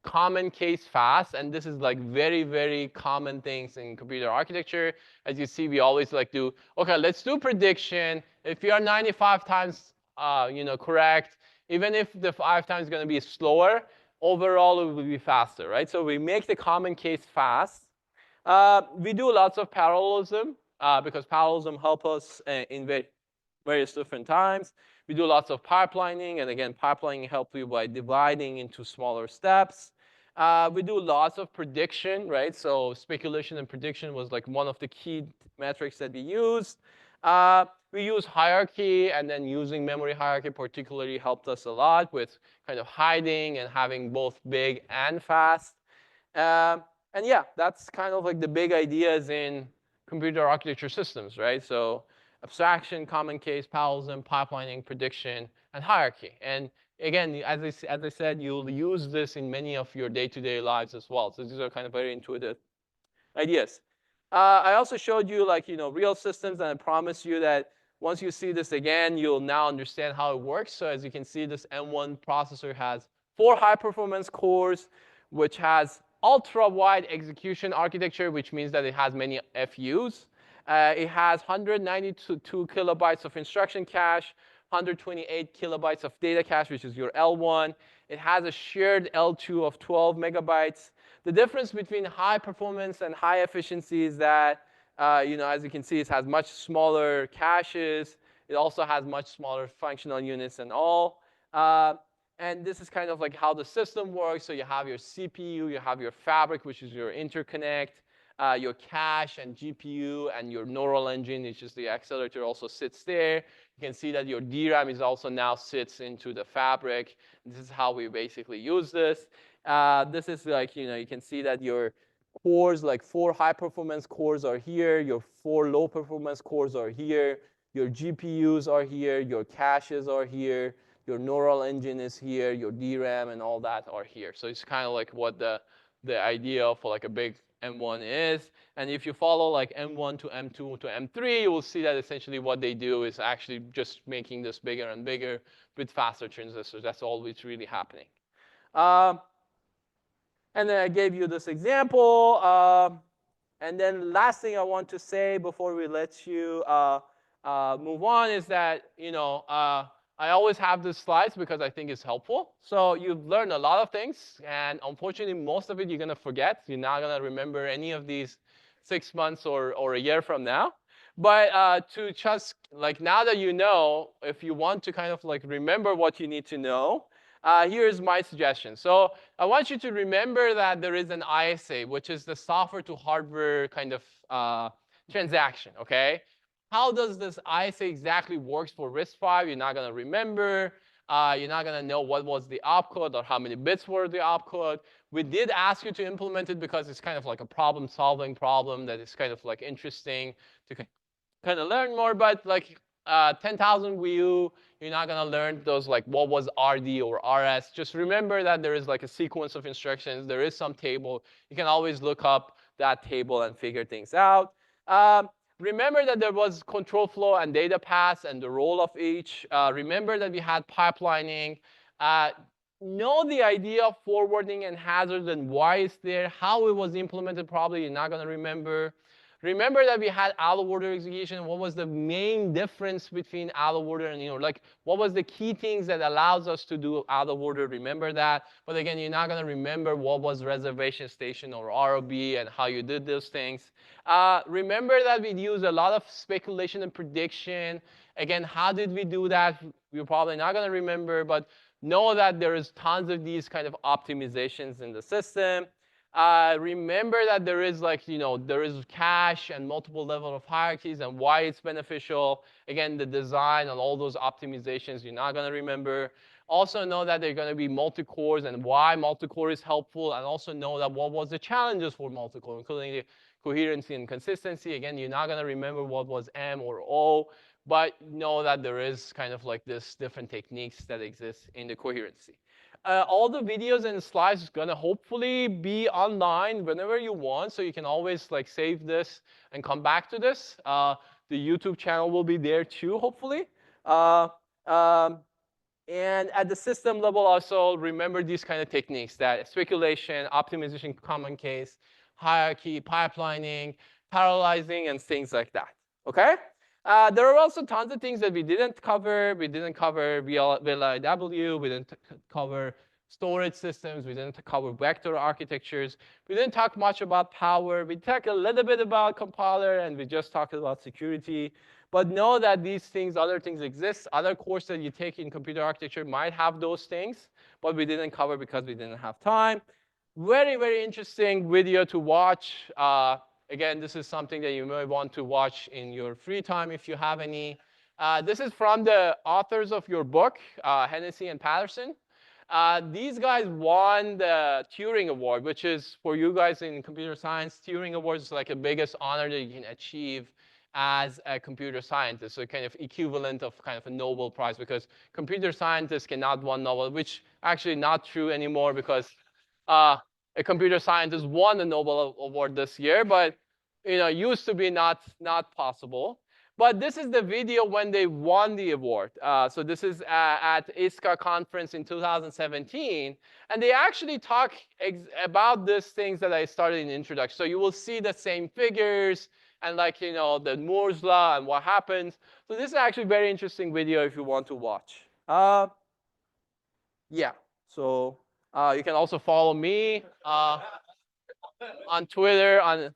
common case fast, and this is like very, very common things in computer architecture. As you see, we always like do, okay, let's do prediction. If you are 95 times correct, even if the 5 times is going to be slower, overall it will be faster, right? So we make the common case fast. We do lots of parallelism because parallelism help us in various different times. We do lots of pipelining, and again, pipelining helps you by dividing into smaller steps. We do lots of prediction, right? So speculation and prediction was like one of the key metrics that we used. We use hierarchy, and then using memory hierarchy particularly helped us a lot with kind of hiding and having both big and fast. And yeah, that's kind of like the big ideas in computer architecture systems, right? So abstraction, common case, parallelism, pipelining, prediction, and hierarchy. And again, as I said, you'll use this in many of your day-to-day lives as well. So these are kind of very intuitive ideas. I also showed you like real systems, and I promise you that once you see this again, you'll now understand how it works. So as you can see, this M1 processor has 4 high-performance cores, which has ultra-wide execution architecture, which means that it has many FUs. It has 192 kilobytes of instruction cache, 128 kilobytes of data cache, which is your L1. It has a shared L2 of 12 megabytes. The difference between high performance and high efficiency is that, as you can see, it has much smaller caches. It also has much smaller functional units and all. And this is kind of like how the system works. So you have your CPU, you have your fabric, which is your interconnect, your cache and GPU, and your neural engine, which is the accelerator, also sits there. You can see that your DRAM is also now sits into the fabric. This is how we basically use this. This is like, you can see that your cores, like 4 high-performance cores are here. Your 4 low-performance cores are here. Your GPUs are here. Your caches are here. Your neural engine is here. Your DRAM and all that are here. So it's kind of like what the idea of like a big M1 is. And if you follow like M1 to M2 to M3, you will see that essentially what they do is actually just making this bigger and bigger with faster transistors. That's all that's really happening. And then I gave you this example. And then last thing I want to say before we let you move on is that, I always have these slides because I think it's helpful. So you've learned a lot of things, and unfortunately, most of it you're going to forget. You're not going to remember any of these 6 months or a year from now. But to just, like, now that you know, if you want to kind of like remember what you need to know, here's my suggestion. So I want you to remember that there is an ISA, which is the software to hardware kind of transaction, okay? How does this ISA exactly works for RISC-V? You're not going to remember. You're not going to know what was the opcode or how many bits were the opcode. We did ask you to implement it because it's kind of like a problem-solving problem that is kind of like interesting to kind of learn more. But like 10,000 WU, you're not going to learn those like what was RD or RS. Just remember that there is like a sequence of instructions. There is some table. You can always look up that table and figure things out. Remember that there was control flow and data paths and the role of each. Remember that we had pipelining. Know the idea of forwarding and hazards and why it's there. How it was implemented, probably you're not going to remember. Remember that we had out-of-order execution. What was the main difference between out-of-order and, like, what was the key things that allows us to do out-of-order? Remember that. But again, you're not going to remember what was reservation station or ROB and how you did those things. Remember that we use a lot of speculation and prediction. Again, how did we do that? You're probably not going to remember, but know that there is tons of these kind of optimizations in the system. Remember that there is there is cache and multiple level of hierarchies and why it's beneficial. Again, the design and all those optimizations you're not going to remember. Also know that they're going to be multi-cores and why multi-core is helpful, and also know that what was the challenges for multi-core, including the coherency and consistency. Again, you're not going to remember what was M or O, but know that there is kind of like this different techniques that exist in the coherency. All the videos and slides is gonna hopefully be online whenever you want, so you can always like save this and come back to this. The YouTube channel will be there too, hopefully. Uh, um, and at the system level also, remember these kind of techniques, that speculation, optimization, common case, hierarchy, pipelining, parallelizing, and things like that, okay? There are also tons of things that we didn't cover. We didn't cover VLIW, we didn't cover storage systems, we didn't cover vector architectures, we didn't talk much about power, we talked a little bit about compiler, and we just talked about security. But know that these things, other things exist. Other courses that you take in computer architecture might have those things, but we didn't cover because we didn't have time. Very, very interesting video to watch. Again, this is something that you may want to watch in your free time if you have any. This is from the authors of your book, Hennessy and Patterson. These guys won the Turing Award, which is, for you guys in computer science, Turing Award is like the biggest honor that you can achieve as a computer scientist, so kind of equivalent of kind of a Nobel Prize, because computer scientists cannot win Nobel, which actually not true anymore, because a computer scientist won the Nobel Award this year, but used to be not possible. But this is the video when they won the award. So this is at ISCA conference in 2017. And they actually talk about these things that I started in the introduction. So you will see the same figures and the Moore's law and what happens. So this is actually a very interesting video if you want to watch. Yeah, so you can also follow me on Twitter, on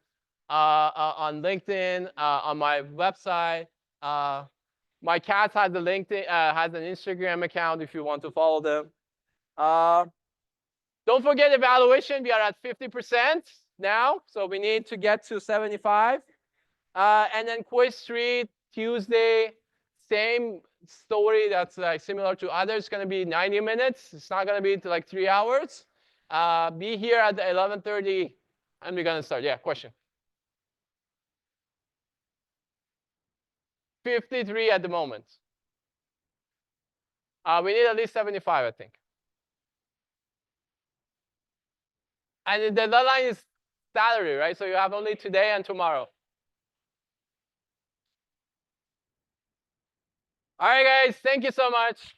LinkedIn, on my website. My cat has a LinkedIn, has an Instagram account if you want to follow them. Don't forget evaluation. We are at 50% now, so we need to get to 75. And then quiz 3, Tuesday, same story that's similar to others. It's going to be 90 minutes. It's not going to be like 3 hours. Be here at 11:30, and we're going to start. Yeah, question. 53 at the moment. We need at least 75, I think. And the deadline is Saturday, right? So you have only today and tomorrow. All right, guys. Thank you so much.